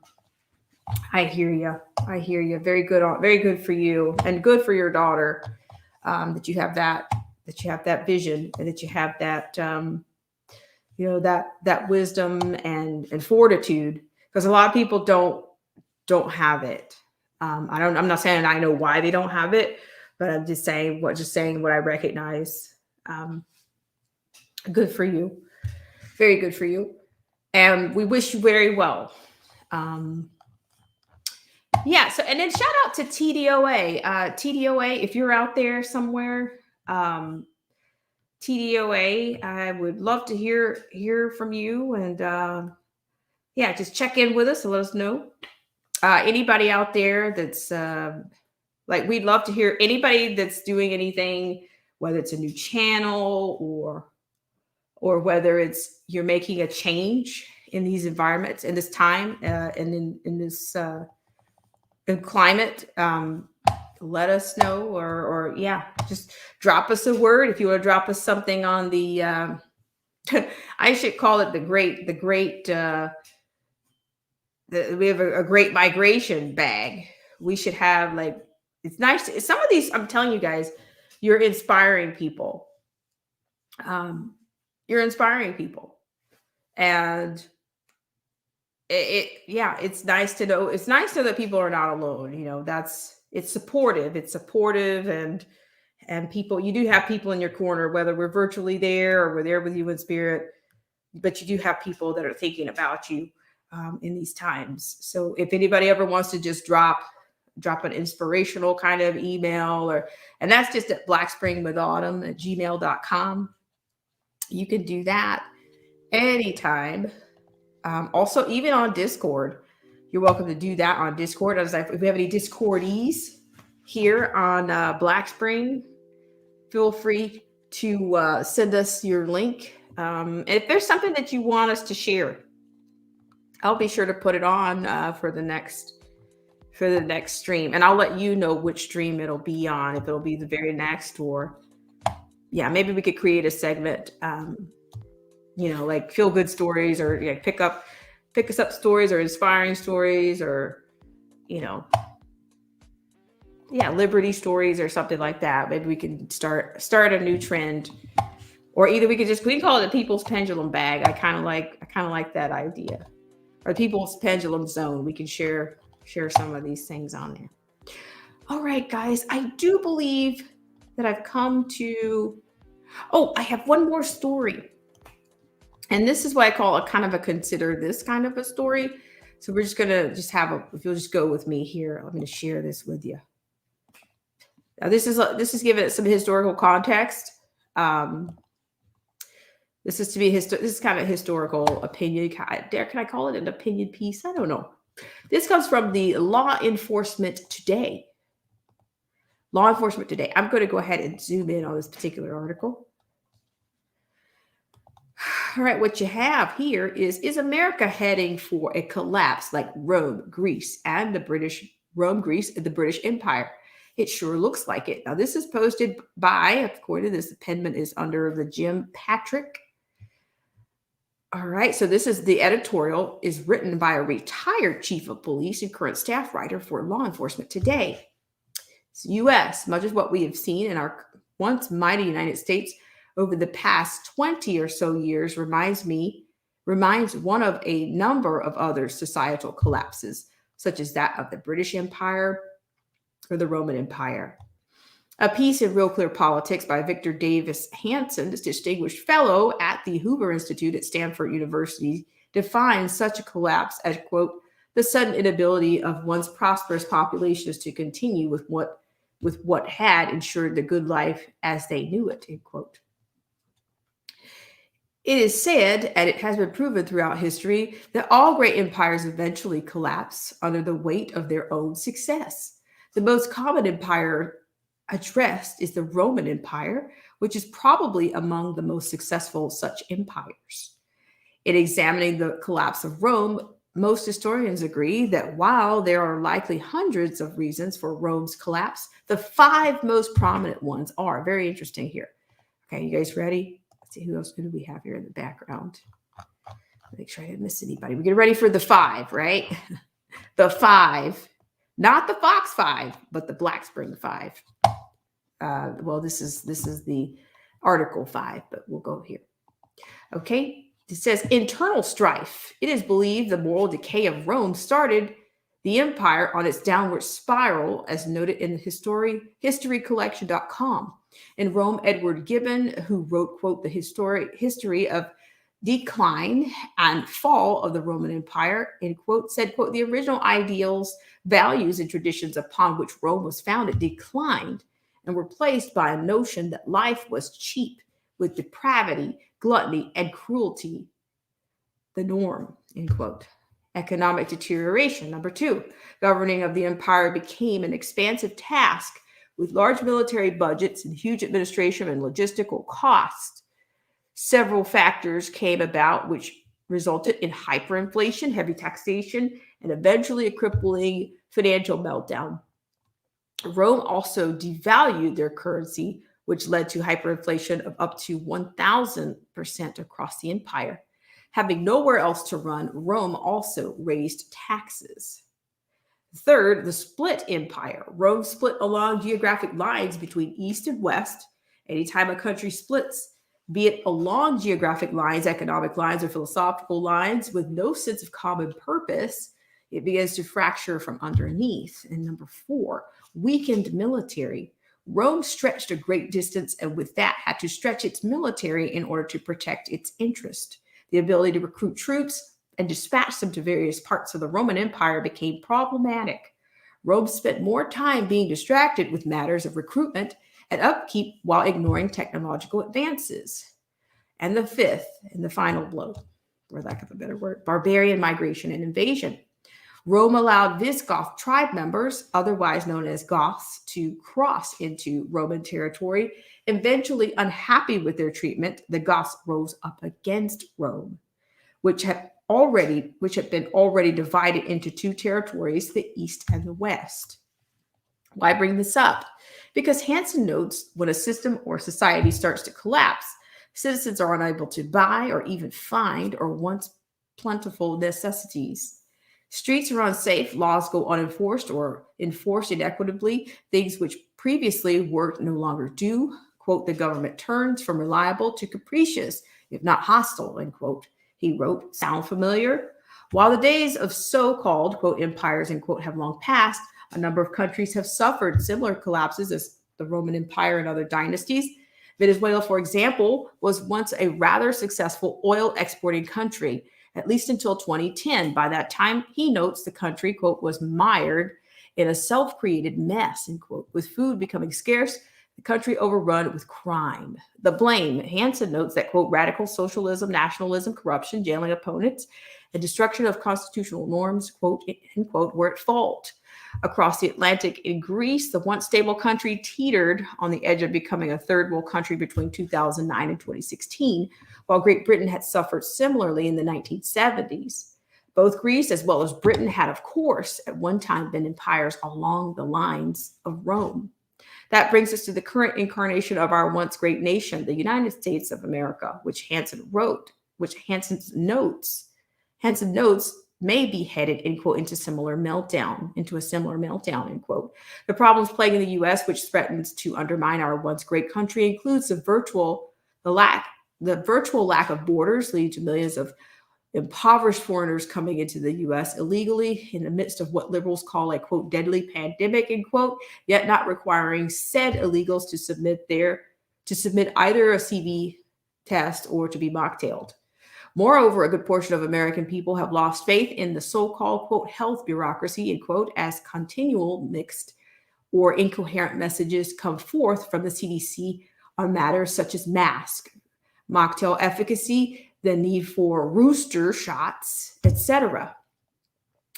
A: I hear you. Very good for you, and good for your daughter, that you have that vision, and that you have that, that wisdom and fortitude, because a lot of people don't have it. I'm not saying I know why they don't have it, but I'm just saying what I recognize. Good for you. Very good for you. And we wish you very well. So, and then shout out to TDOA. TDOA, if you're out there somewhere, TDOA, I would love to hear from you, and just check in with us and let us know. Anybody out there that's we'd love to hear anybody that's doing anything, whether it's a new channel or whether it's you're making a change in these environments, in this time, and in this climate. Let us know, or just drop us a word. If you want to drop us something on the, I should call it the great, we have a great migration bag. We should have it's nice. Some of these, I'm telling you guys, you're inspiring people. You're inspiring people, and it's nice to know. It's nice to know that people are not alone. It's supportive. And people, you do have people in your corner, whether we're virtually there or we're there with you in spirit, but you do have people that are thinking about you in these times. So if anybody ever wants to just drop drop an inspirational kind of email, and that's just at blackspringwithautumn@gmail.com. You can do that anytime. Also, even on Discord, you're welcome to do that on Discord. As if we have any Discordees here on Black Spring, feel free to send us your link. If there's something that you want us to share, I'll be sure to put it on for the next stream, and I'll let you know which stream it'll be on, if it'll be the very next, or yeah, maybe we could create a segment, like feel good stories, or pick us up stories, or inspiring stories, or liberty stories, or something like that. Maybe we can start a new trend, or either we can call it the People's Pendulum Bag. I kind of like that idea, or People's Pendulum Zone. We can share some of these things on there. All right, guys, I do believe that I've come to, I have one more story. And this is what I call a kind of a consider this kind of a story. So we're just going to if you'll just go with me here, I'm going to share this with you. Now, this is given it some historical context. This is kind of historical opinion. Can I call it an opinion piece? I don't know. This comes from the Law Enforcement Today. Law Enforcement Today. I'm going to go ahead and zoom in on this particular article. All right, what you have here is America heading for a collapse like Rome, Greece, and the British Empire? It sure looks like it. Now, this is posted by, according to this, the penman is under the Jim Patrick. All right, so this is the editorial is written by a retired chief of police and current staff writer for Law Enforcement Today. It's U.S., much of what we have seen in our once mighty United States over the past 20 or so years reminds one of a number of other societal collapses, such as that of the British Empire or the Roman Empire. A piece in Real Clear Politics by Victor Davis Hanson, this distinguished fellow at the Hoover Institute at Stanford University, defines such a collapse as, quote, the sudden inability of one's prosperous populations to continue with what had ensured the good life as they knew it, end quote. It is said, and it has been proven throughout history, that all great empires eventually collapse under the weight of their own success. The most common empire addressed is the Roman Empire, which is probably among the most successful such empires. In examining the collapse of Rome, most historians agree that while there are likely hundreds of reasons for Rome's collapse, the 5 most prominent ones are very interesting here. Okay, you guys ready? Let's see, who do we have here in the background? Make sure I didn't miss anybody. We get ready for the 5, right? The 5, not the Fox 5, but the Black Spring 5. This is the article 5, but we'll go here. Okay, it says internal strife. It is believed the moral decay of Rome started the empire on its downward spiral, as noted in historycollection.com. In Rome, Edward Gibbon, who wrote, quote, the history of decline and fall of the Roman Empire, end quote, said, quote, the original ideals, values, and traditions upon which Rome was founded declined and were replaced by a notion that life was cheap, with depravity, gluttony, and cruelty the norm, end quote. Economic deterioration. Number 2, governing of the empire became an expansive task with large military budgets and huge administration and logistical costs. Several factors came about which resulted in hyperinflation, heavy taxation, and eventually a crippling financial meltdown. Rome also devalued their currency, which led to hyperinflation of up to 1,000% across the empire. Having nowhere else to run, Rome also raised taxes. 3rd, the split empire. Rome split along geographic lines between east and west. Anytime a country splits, be it along geographic lines, economic lines, or philosophical lines with no sense of common purpose, it begins to fracture from underneath. And number 4, weakened military. Rome stretched a great distance and with that had to stretch its military in order to protect its interest. The ability to recruit troops and dispatch them to various parts of the Roman Empire became problematic. Rome spent more time being distracted with matters of recruitment and upkeep while ignoring technological advances. And the fifth and the final blow, for lack of a better word, barbarian migration and invasion. Rome allowed Visigoth tribe members, otherwise known as Goths, to cross into Roman territory. Eventually, unhappy with their treatment, the Goths rose up against Rome, which had been already divided into two territories, the East and the West. Why bring this up? Because Hansen notes when a system or society starts to collapse, citizens are unable to buy or even find or once plentiful necessities. Streets are unsafe, laws go unenforced or enforced inequitably, things which previously were no longer due. Quote, the government turns from reliable to capricious, if not hostile, end quote. He wrote, sound familiar? While the days of so-called, quote, empires, end quote, have long passed, a number of countries have suffered similar collapses as the Roman Empire and other dynasties. Venezuela, for example, was once a rather successful oil exporting country, at least until 2010. By that time, he notes the country, quote, was mired in a self-created mess, end quote, with food becoming scarce, the country overrun with crime. The blame, Hansen notes that, quote, radical socialism, nationalism, corruption, jailing opponents, and destruction of constitutional norms, quote, end quote, were at fault. Across the Atlantic in Greece, the once stable country teetered on the edge of becoming a third world country between 2009 and 2016, while Great Britain had suffered similarly in the 1970s. Both Greece as well as Britain had, of course, at one time been empires along the lines of Rome. That brings us to the current incarnation of our once great nation, the United States of America, which Hansen notes may be headed, end quote, into a similar meltdown, end quote. The problems plaguing the U.S., which threatens to undermine our once great country, includes the virtual lack of borders, leading to millions of impoverished foreigners coming into the U.S. illegally in the midst of what liberals call a, quote, deadly pandemic, end quote, yet not requiring said illegals to submit either a CV test or to be mocktailed. Moreover, a good portion of American people have lost faith in the so-called, quote, health bureaucracy, end quote, as continual mixed or incoherent messages come forth from the CDC on matters such as mask, mocktail efficacy, the need for rooster shots, etc.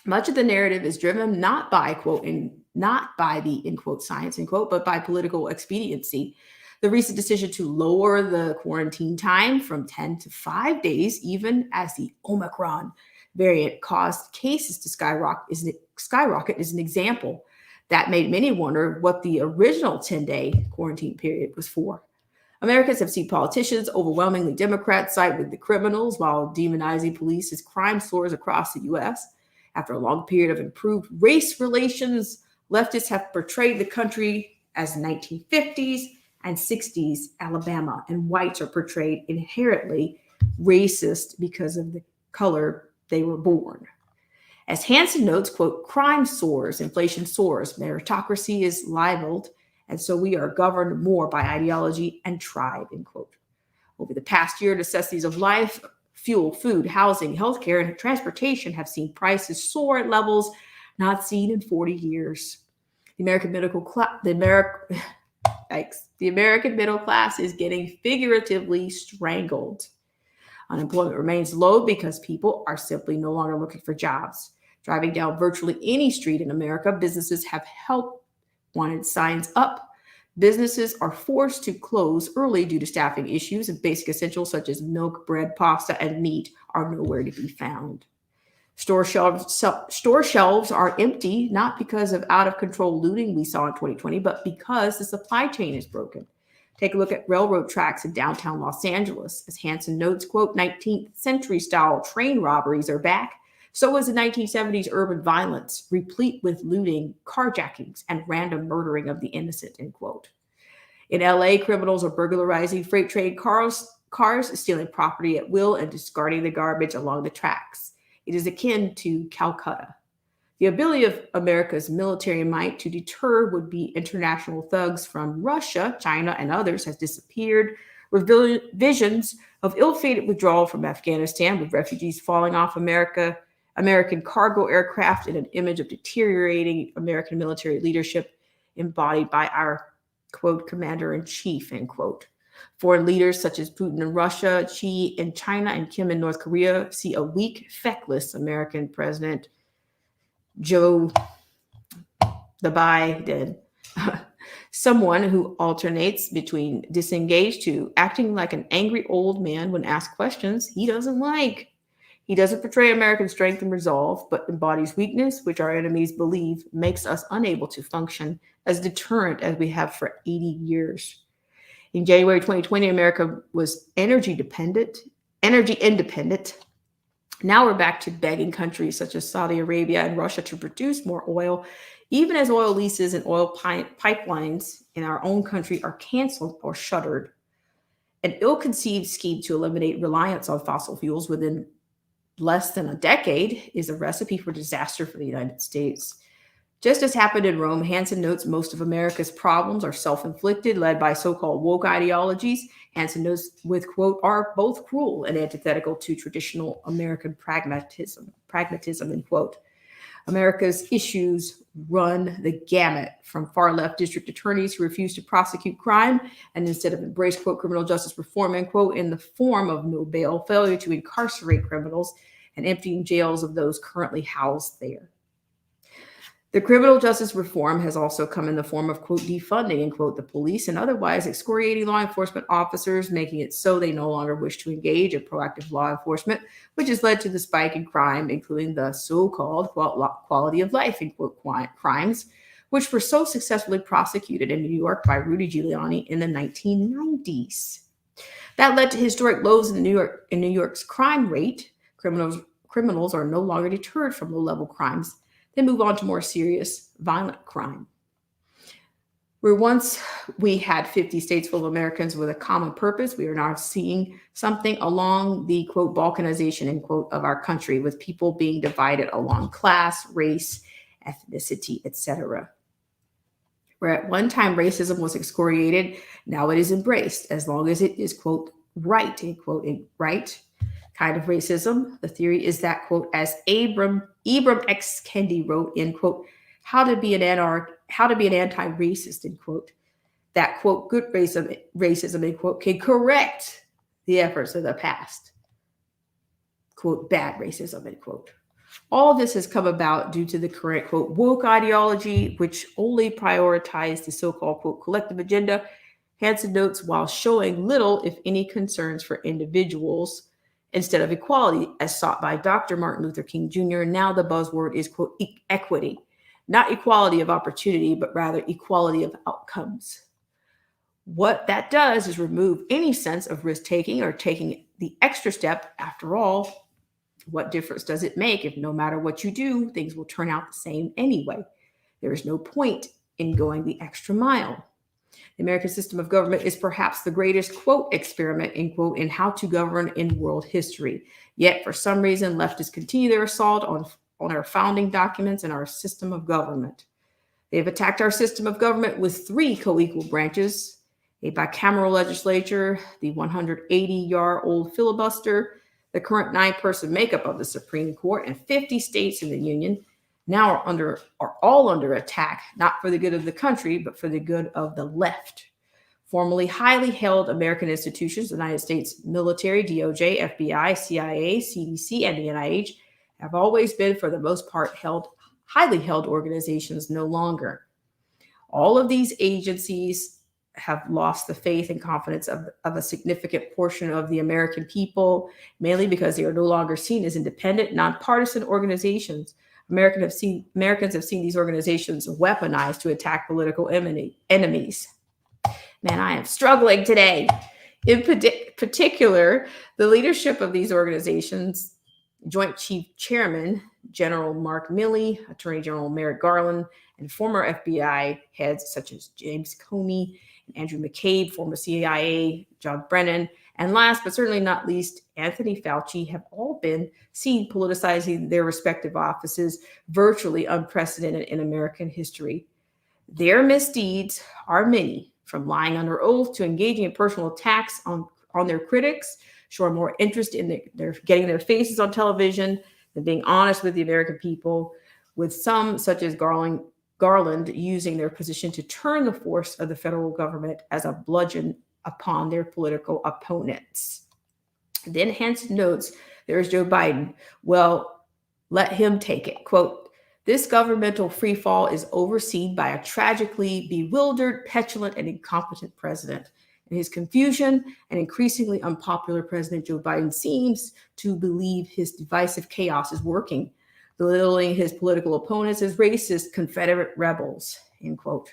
A: Much of the narrative is driven not by, quote, not by the, end quote, science, end quote, but by political expediency. The recent decision to lower the quarantine time from 10 to 5 days, even as the Omicron variant caused cases to skyrocket, is an example that made many wonder what the original 10-day quarantine period was for. Americans have seen politicians, overwhelmingly Democrats, side with the criminals while demonizing police as crime soars across the U.S. After a long period of improved race relations, leftists have portrayed the country as 1950s and 60s Alabama, and whites are portrayed inherently racist because of the color they were born. As Hansen notes, quote, crime soars, inflation soars, meritocracy is libeled, and so we are governed more by ideology and tribe, end quote. Over the past year, necessities of life, fuel, food, housing, healthcare, and transportation have seen prices soar at levels not seen in 40 years. The American middle class is getting figuratively strangled. Unemployment remains low because people are simply no longer looking for jobs. Driving down virtually any street in America, businesses have help wanted signs up. Businesses are forced to close early due to staffing issues, and basic essentials such as milk, bread, pasta, and meat are nowhere to be found. Store shelves are empty, not because of out-of-control looting we saw in 2020, but because the supply chain is broken. Take a look at railroad tracks in downtown Los Angeles. As Hansen notes, quote, 19th century-style train robberies are back. So is the 1970s urban violence, replete with looting, carjackings, and random murdering of the innocent, end quote. In LA, criminals are burglarizing freight train cars, stealing property at will, and discarding the garbage along the tracks. It is akin to Calcutta. The ability of America's military might to deter would-be international thugs from Russia, China, and others has disappeared, with visions of ill-fated withdrawal from Afghanistan, with refugees falling off America American cargo aircraft in an image of deteriorating American military leadership embodied by our, quote, commander-in-chief, end quote. Foreign leaders such as Putin in Russia, Xi in China, and Kim in North Korea see a weak, feckless American President Joe the Biden, someone who alternates between disengaged to acting like an angry old man when asked questions he doesn't like. He doesn't portray American strength and resolve, but embodies weakness, which our enemies believe makes us unable to function as deterrent as we have for 80 years. In January 2020, America was energy independent. Now we're back to begging countries such as Saudi Arabia and Russia to produce more oil, even as oil leases and oil pipelines in our own country are canceled or shuttered. An ill-conceived scheme to eliminate reliance on fossil fuels within less than a decade is a recipe for disaster for the United States. Just as happened in Rome, Hansen notes most of America's problems are self-inflicted, led by so-called woke ideologies. Hansen notes with, quote, are both cruel and antithetical to traditional American pragmatism, end quote. America's issues run the gamut from far-left district attorneys who refuse to prosecute crime and instead of embrace, quote, criminal justice reform, end quote, in the form of no bail, failure to incarcerate criminals, and emptying jails of those currently housed there. The criminal justice reform has also come in the form of, quote, defunding, end quote, the police and otherwise excoriating law enforcement officers, making it so they no longer wish to engage in proactive law enforcement, which has led to the spike in crime, including the so-called quality of life, end quote, crimes, which were so successfully prosecuted in New York by Rudy Giuliani in the 1990s. That led to historic lows in New York's crime rate. Criminals are no longer deterred from low-level crimes. They move on to more serious, violent crime. Where once we had 50 states full of Americans with a common purpose, we are now seeing something along the, quote, balkanization, end quote, of our country, with people being divided along class, race, ethnicity, etc. Where at one time racism was excoriated, now it is embraced, as long as it is, quote, right, end quote, right kind of racism. The theory is that, quote, as Ibram X. Kendi wrote in, quote, how to be an anti-racist, end quote, that, quote, good racism, end quote, can correct the efforts of the past, quote, bad racism, end quote. All this has come about due to the current, quote, woke ideology, which only prioritized the so-called, quote, collective agenda. Hansen notes, while showing little, if any, concerns for individuals, instead of equality as sought by Dr. Martin Luther King Jr. Now the buzzword is, quote, equity, not equality of opportunity, but rather equality of outcomes. What that does is remove any sense of risk-taking or taking the extra step. After all, what difference does it make if no matter what you do, things will turn out the same anyway? There is no point in going the extra mile. The American system of government is perhaps the greatest, quote, experiment, end quote, in how to govern in world history. Yet, for some reason, leftists continue their assault on our founding documents and our system of government. They've attacked our system of government with 3 co-equal branches: a bicameral legislature, the 180-year-old filibuster, the current 9-person makeup of the Supreme Court, and 50 states in the Union now are all under attack, not for the good of the country, but for the good of the left. Formerly highly held American institutions, the United States military, DOJ, FBI, CIA, CDC, and the NIH, have always been, for the most part, highly held organizations no longer. All of these agencies have lost the faith and confidence of a significant portion of the American people, mainly because they are no longer seen as independent, nonpartisan organizations. Americans have seen these organizations weaponized to attack political enemies. Man, I am struggling today. In particular, the leadership of these organizations, Joint Chief Chairman General Mark Milley, Attorney General Merrick Garland, and former FBI heads such as James Comey and Andrew McCabe, former CIA John Brennan, and last but certainly not least, Anthony Fauci, have all been seen politicizing their respective offices, virtually unprecedented in American history. Their misdeeds are many, from lying under oath to engaging in personal attacks on their critics, showing more interest in their getting their faces on television than being honest with the American people, with some, such as Garland, using their position to turn the force of the federal government as a bludgeon upon their political opponents. Then Hansen notes, there's Joe Biden. Well, let him take it. Quote, this governmental freefall is overseen by a tragically bewildered, petulant, and incompetent president. In his confusion, an increasingly unpopular President Joe Biden seems to believe his divisive chaos is working, belittling his political opponents as racist Confederate rebels, end quote.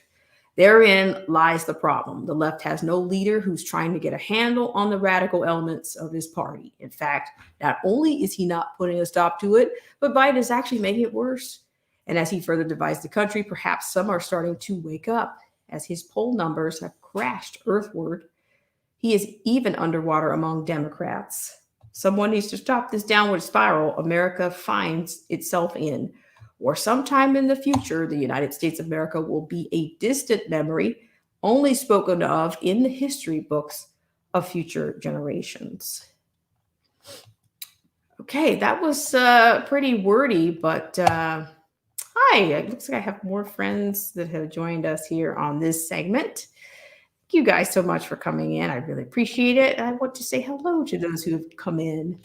A: Therein lies the problem. The left has no leader who's trying to get a handle on the radical elements of his party. In fact, not only is he not putting a stop to it, but Biden is actually making it worse. And as he further divides the country, perhaps some are starting to wake up as his poll numbers have crashed earthward. He is even underwater among Democrats. Someone needs to stop this downward spiral America finds itself in, or sometime in the future, the United States of America will be a distant memory, only spoken of in the history books of future generations. Okay, that was pretty wordy, but hi, it looks like I have more friends that have joined us here on this segment. Thank you guys so much for coming in. I really appreciate it. I want to say hello to those who have come in.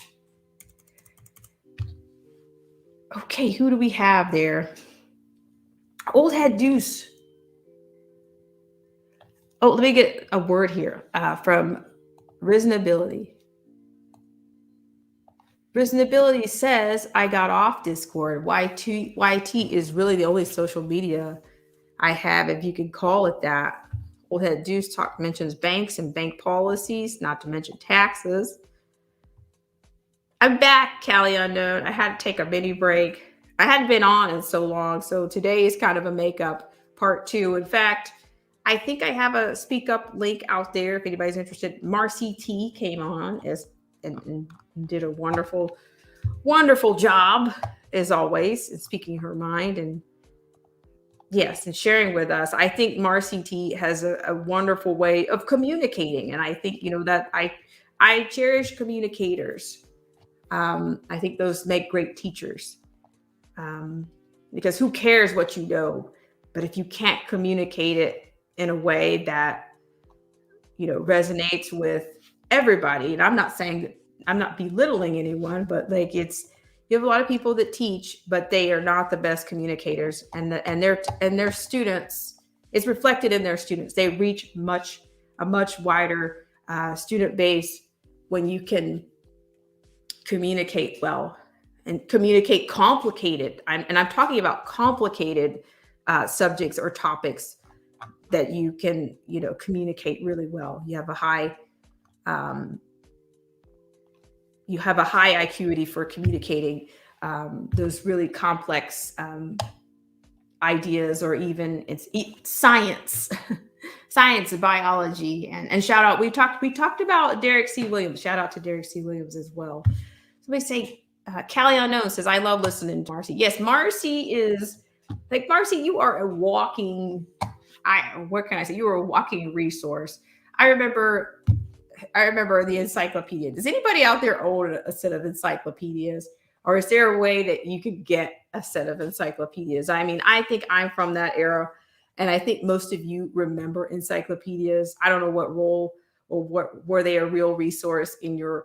A: Okay, who do we have there? Old Head Deuce. Oh, let me get a word here from Reasonability. Reasonability says, I got off Discord. YT is really the only social media I have, if you could call it that. Old Head Deuce mentions banks and bank policies, not to mention taxes. I'm back, Callie Unknown. I had to take a mini break. I hadn't been on in so long, so today is kind of a makeup part 2. In fact, I think I have a speak up link out there if anybody's interested. Marcy T came on and did a wonderful, wonderful job, as always, in speaking her mind and yes, and sharing with us. I think Marcy T has a wonderful way of communicating. And I think, that I cherish communicators. I think those make great teachers because who cares what you know? But if you can't communicate it in a way that, resonates with everybody, and I'm not saying that I'm not belittling anyone, but you have a lot of people that teach, but they are not the best communicators, and their students, it's reflected in their students. They reach a much wider student base when you can communicate well and communicate complicated. I'm talking about complicated subjects or topics that you can, communicate really well. You have a high acuity for communicating those really complex ideas, or even it's science, science and biology. And shout out, we talked about Derek C. Williams. Shout out to Derek C. Williams as well. Somebody say, Callie Unknown says, I love listening to Marcy. Yes, Marcy is like, Marcy, you are a walking, what can I say? You are a walking resource. I remember the encyclopedia. Does anybody out there own a set of encyclopedias? Or is there a way that you could get a set of encyclopedias? I mean, I think I'm from that era. And I think most of you remember encyclopedias. I don't know what role or were they a real resource in your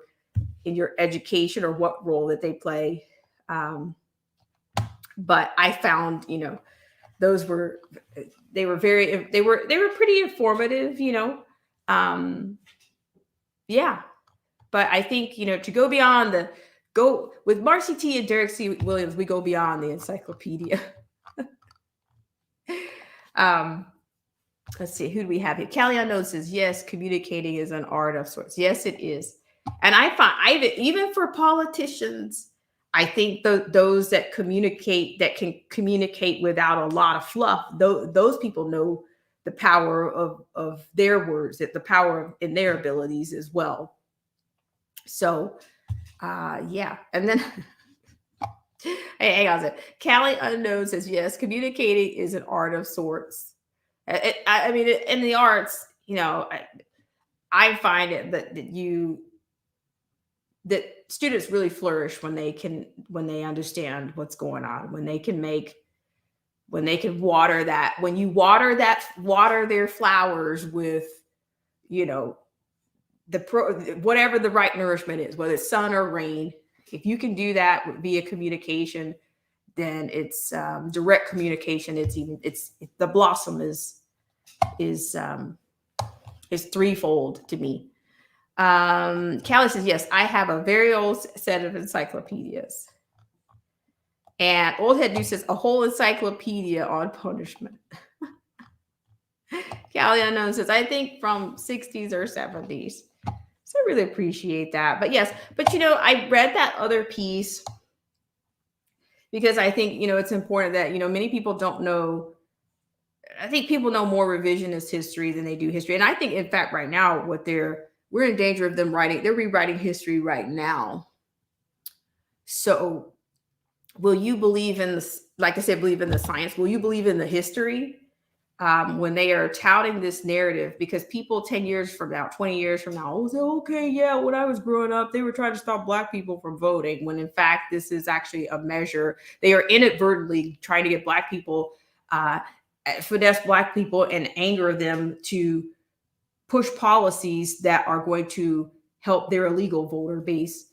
A: education, or what role that they play. But I found, those were pretty informative, yeah. But I think, to go beyond with Marcy T and Derek C. Williams, we go beyond the encyclopedia. Let's see, who do we have here? Callie Unknown says, yes, communicating is an art of sorts. Yes, it is. And I find, even for politicians, I think those that can communicate without a lot of fluff, those people know the power of their words, the power in their abilities as well. So, yeah. And then, hey, hang on a second. Callie Unknown says, yes, communicating is an art of sorts. I mean, in the arts, I find it that that students really flourish when they understand what's going on, when they can water their flowers with, whatever the right nourishment is, whether it's sun or rain. If you can do that via communication, then it's direct communication. The blossom is threefold to me. Callie says, yes, I have a very old set of encyclopedias. And Old Head Dude says, a whole encyclopedia on punishment. Callie Unknown says, I think from 60s or 70s. So I really appreciate that. But yes, I read that other piece because I think, it's important that, many people don't know. I think people know more revisionist history than they do history. And I think, in fact, right now, we're in danger of them they're rewriting history right now. So will you believe in this? Like I said, believe in the science. Will you believe in the history when they are touting this narrative? Because people 10 years from now, 20 years from now, will say, okay, yeah, when I was growing up, they were trying to stop Black people from voting. When in fact, this is actually a measure. They are inadvertently trying to get Black people, finesse Black people and anger them to push policies that are going to help their illegal voter base.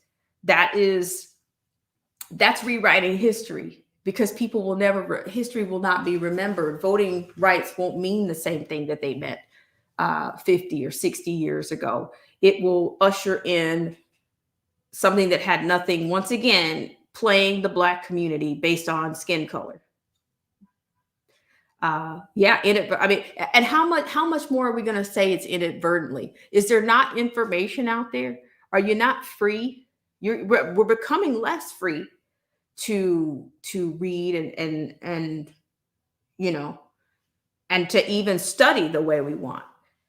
A: That's rewriting history, because history will not be remembered. Voting rights won't mean the same thing that they meant 50 or 60 years ago. It will usher in something that had nothing, once again, playing the Black community based on skin color. And how much more are we going to say it's inadvertently? Is there not information out there? Are you not free? We're becoming less free to read and to even study the way we want.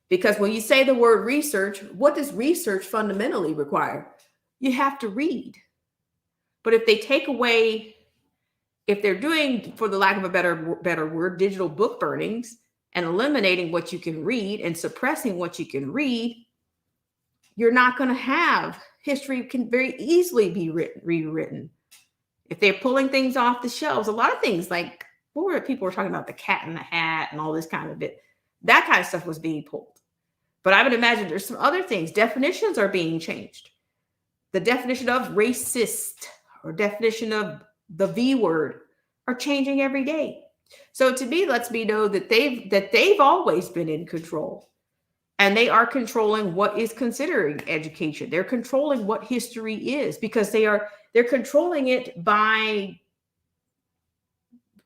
A: Because when you say the word research, what does research fundamentally require? You have to read. But if they're doing, for the lack of a better word, digital book burnings and eliminating what you can read and suppressing what you can read, you're not going to have history can very easily be rewritten. If they're pulling things off the shelves, a lot of things like people were talking about the Cat in the Hat and all this kind of bit, that kind of stuff was being pulled. But I would imagine there's some other things. Definitions are being changed. The definition of racist or definition of the V word are changing every day. So to me, lets me know that they've always been in control, and they are controlling what is considered education. They're controlling what history is, because they're controlling it by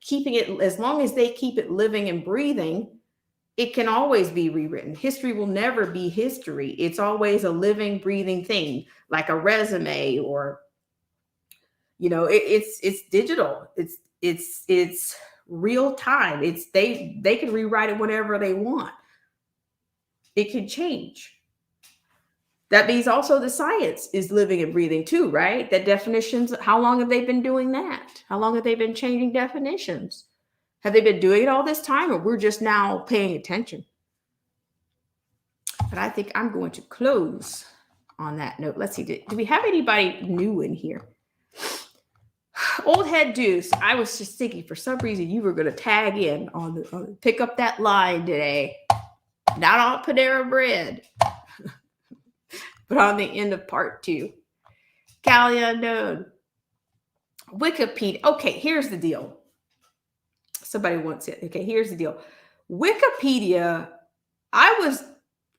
A: keeping it, as long as they keep it living and breathing, it can always be rewritten. History will never be history. It's always a living, breathing thing, like a resume or it's digital. It's real time. They can rewrite it whenever they want. It can change. That means also the science is living and breathing too, right? The definitions, how long have they been doing that? How long have they been changing definitions? Have they been doing it all this time, or we're just now paying attention? But I think I'm going to close on that note. Let's see, do we have anybody new in here? Old Head Deuce, I was just thinking for some reason you were going to tag in on pick up that line today. Not on Panera Bread, but on the end of part 2. Callie Unknown. Wikipedia. Okay, here's the deal. Somebody wants it. Okay, here's the deal. Wikipedia, I was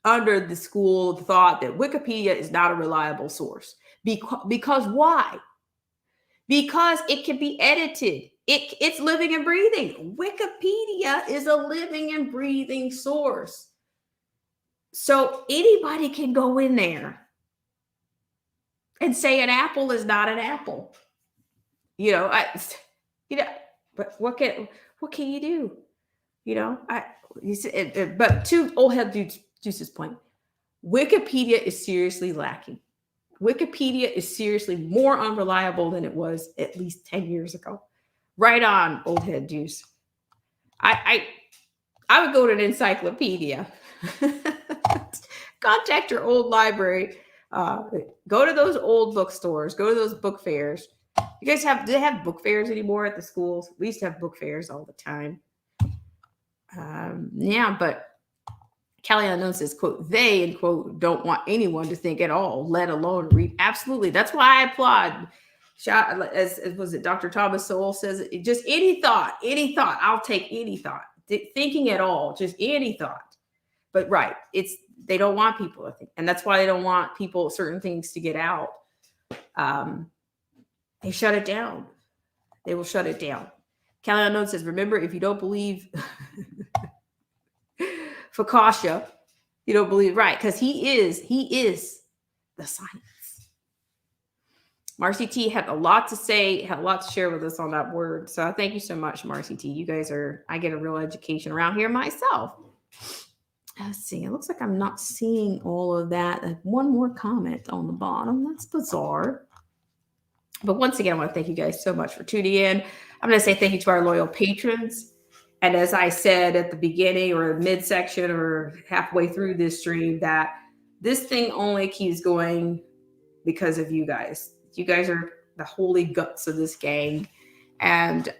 A: under the school of thought that Wikipedia is not a reliable source. Because why? Because it can be edited. It's living and breathing. Wikipedia is a living and breathing source. So anybody can go in there and say an apple is not an apple. But what can you do? But to Old Head Deuce's point, Wikipedia is seriously lacking. Wikipedia is seriously more unreliable than it was at least 10 years ago. Right on, Old Head Deuce. I would go to an encyclopedia. Contact your old library. Go to those old bookstores. Go to those book fairs. You guys do they have book fairs anymore at the schools? We used to have book fairs all the time. Yeah, but Kelly Unknown says, quote, they, end quote, don't want anyone to think at all, let alone read. Absolutely. That's why I applaud. As was it Dr. Thomas Sowell says, just any thought, I'll take any thought. Thinking at all, just any thought. But right, they don't want people to think. And that's why they don't want people, certain things to get out. They shut it down. They will shut it down. Kelly Unknown says, remember, if you don't believe Fakasha, you don't believe, right? Because he is the science. Marcy T had a lot to say, had a lot to share with us on that word. So thank you so much, Marcy T. You guys I get a real education around here myself. Let's see. It looks like I'm not seeing all of that. One more comment on the bottom. That's bizarre. But once again, I want to thank you guys so much for tuning in. I'm going to say thank you to our loyal patrons. And as I said at the beginning or midsection or halfway through this stream, that this thing only keeps going because of you guys. You guys are the holy guts of this gang. And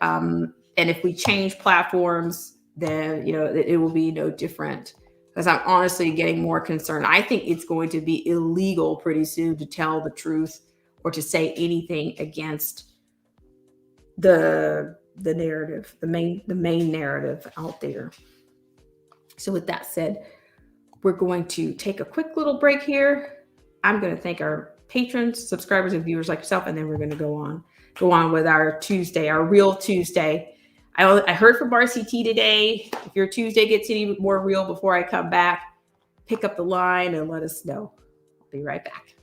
A: if we change platforms, then, it will be no different. Because I'm honestly getting more concerned. I think it's going to be illegal pretty soon to tell the truth or to say anything against the narrative, the main narrative out there. So with that said, we're going to take a quick little break here. I'm going to thank our patrons, subscribers, and viewers like yourself, and then we're going to go on with our Tuesday, our real Tuesday. I heard from RCT today. If your Tuesday gets any more real before I come back, pick up the line and let us know. I'll be right back.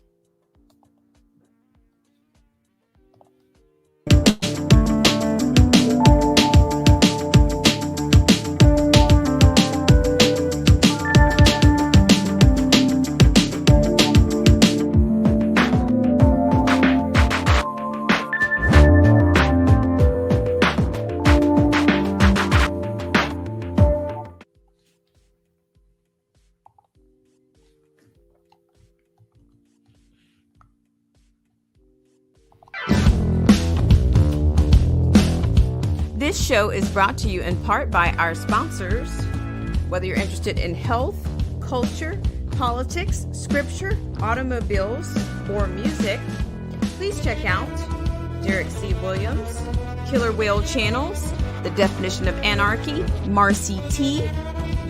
A: This show is brought to you in part by our sponsors. Whether you're interested in health, culture, politics, scripture, automobiles, or music, please check out Derek C. Williams, Killer Whale Channels, The Definition of Anarchy, Marcy T.,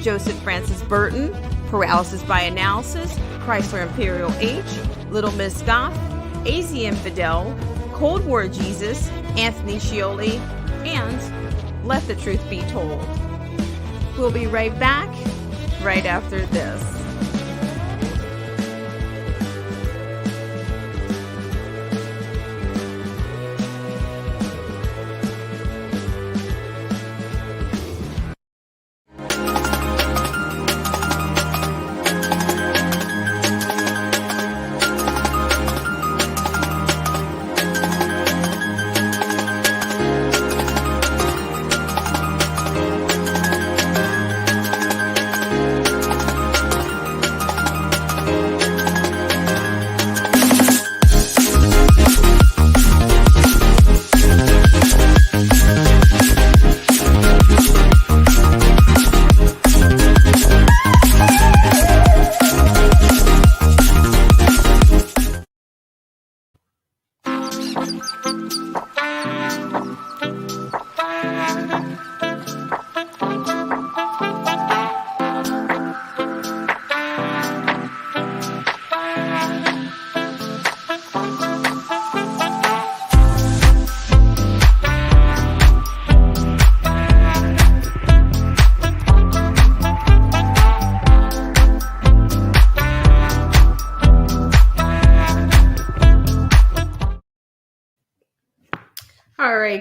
A: Joseph Francis Burton, Paralysis by Analysis, Chrysler Imperial H, Little Miss Goth, AZ Infidel, Cold War Jesus, Anthony Scioli, and Let the Truth Be Told. We'll be right back right after this.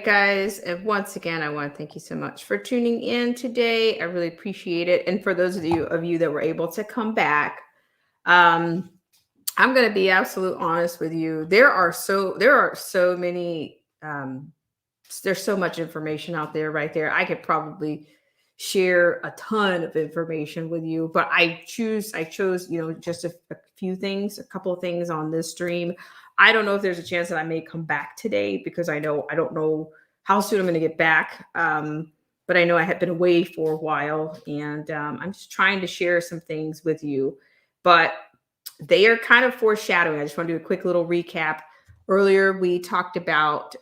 A: Guys, and once again, I want to thank you so much for tuning in today. I really appreciate it. And for those of you that were able to come back, I'm going to be absolute honest with you. There are so many, there's so much information out there right there. I could probably share a ton of information with you, but I chose, just a few things, a couple of things on this stream. I don't know if there's a chance that I may come back today because I don't know how soon I'm going to get back. But I know I have been away for a while, and I'm just trying to share some things with you, but they are kind of foreshadowing. I just want to do a quick little recap. Earlier, we talked about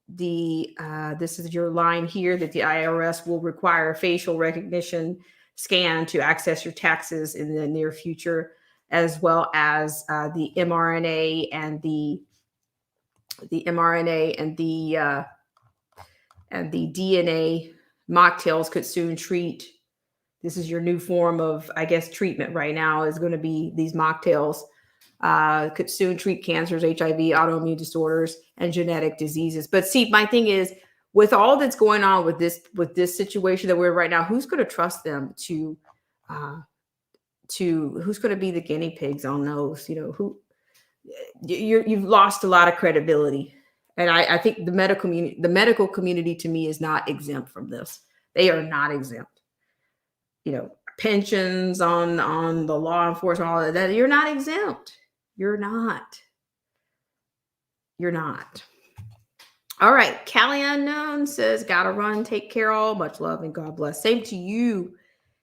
A: the this is your line here, that the IRS will require a facial recognition scan to access your taxes in the near future, as well as the mRNA and the DNA mocktails could soon treat. This is your new form of, I guess, treatment right now is going to be these mocktails. Could soon treat cancers, HIV, autoimmune disorders, and genetic diseases. But see, my thing is, with all that's going on with this situation that we're in right now, who's going to trust them to who's going to be the guinea pigs on those? You've lost a lot of credibility, and I think the medical community to me is not exempt from this. They are not exempt. Pensions on the law enforcement, all of that. You're not exempt. You're not. All right. Callie Unknown says, gotta run. Take care all. Much love and God bless. Same to you.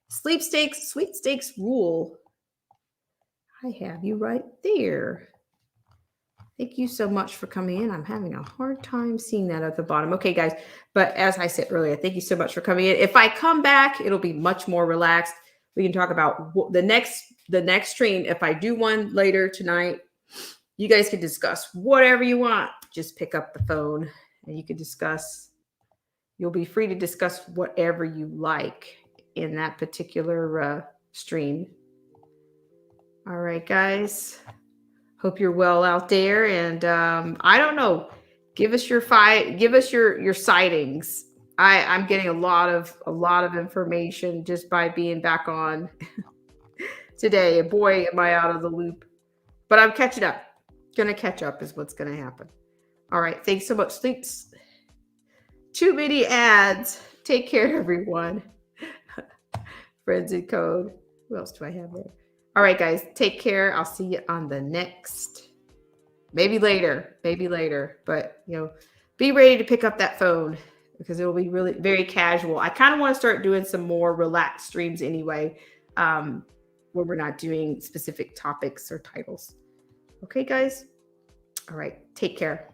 A: Sweepstakes rule. I have you right there. Thank you so much for coming in. I'm having a hard time seeing that at the bottom. Okay, guys. But as I said earlier, thank you so much for coming in. If I come back, it'll be much more relaxed. We can talk about the next stream. If I do one later tonight, you guys can discuss whatever you want. Just pick up the phone and you can discuss. You'll be free to discuss whatever you like in that particular stream. All right, guys. Hope you're well out there. And I don't know. Give us your sightings. I'm getting a lot of information just by being back on today. Boy, am I out of the loop. But I'm catching up. Gonna catch up is what's gonna happen. All right. Thanks so much. Thanks. Too many ads. Take care, everyone. Friends and code. Who else do I have there? All right, guys. Take care. I'll see you on the next. Maybe later. But be ready to pick up that phone, because it'll be really very casual. I kind of want to start doing some more relaxed streams anyway, where we're not doing specific topics or titles. Okay, guys? All right. Take care.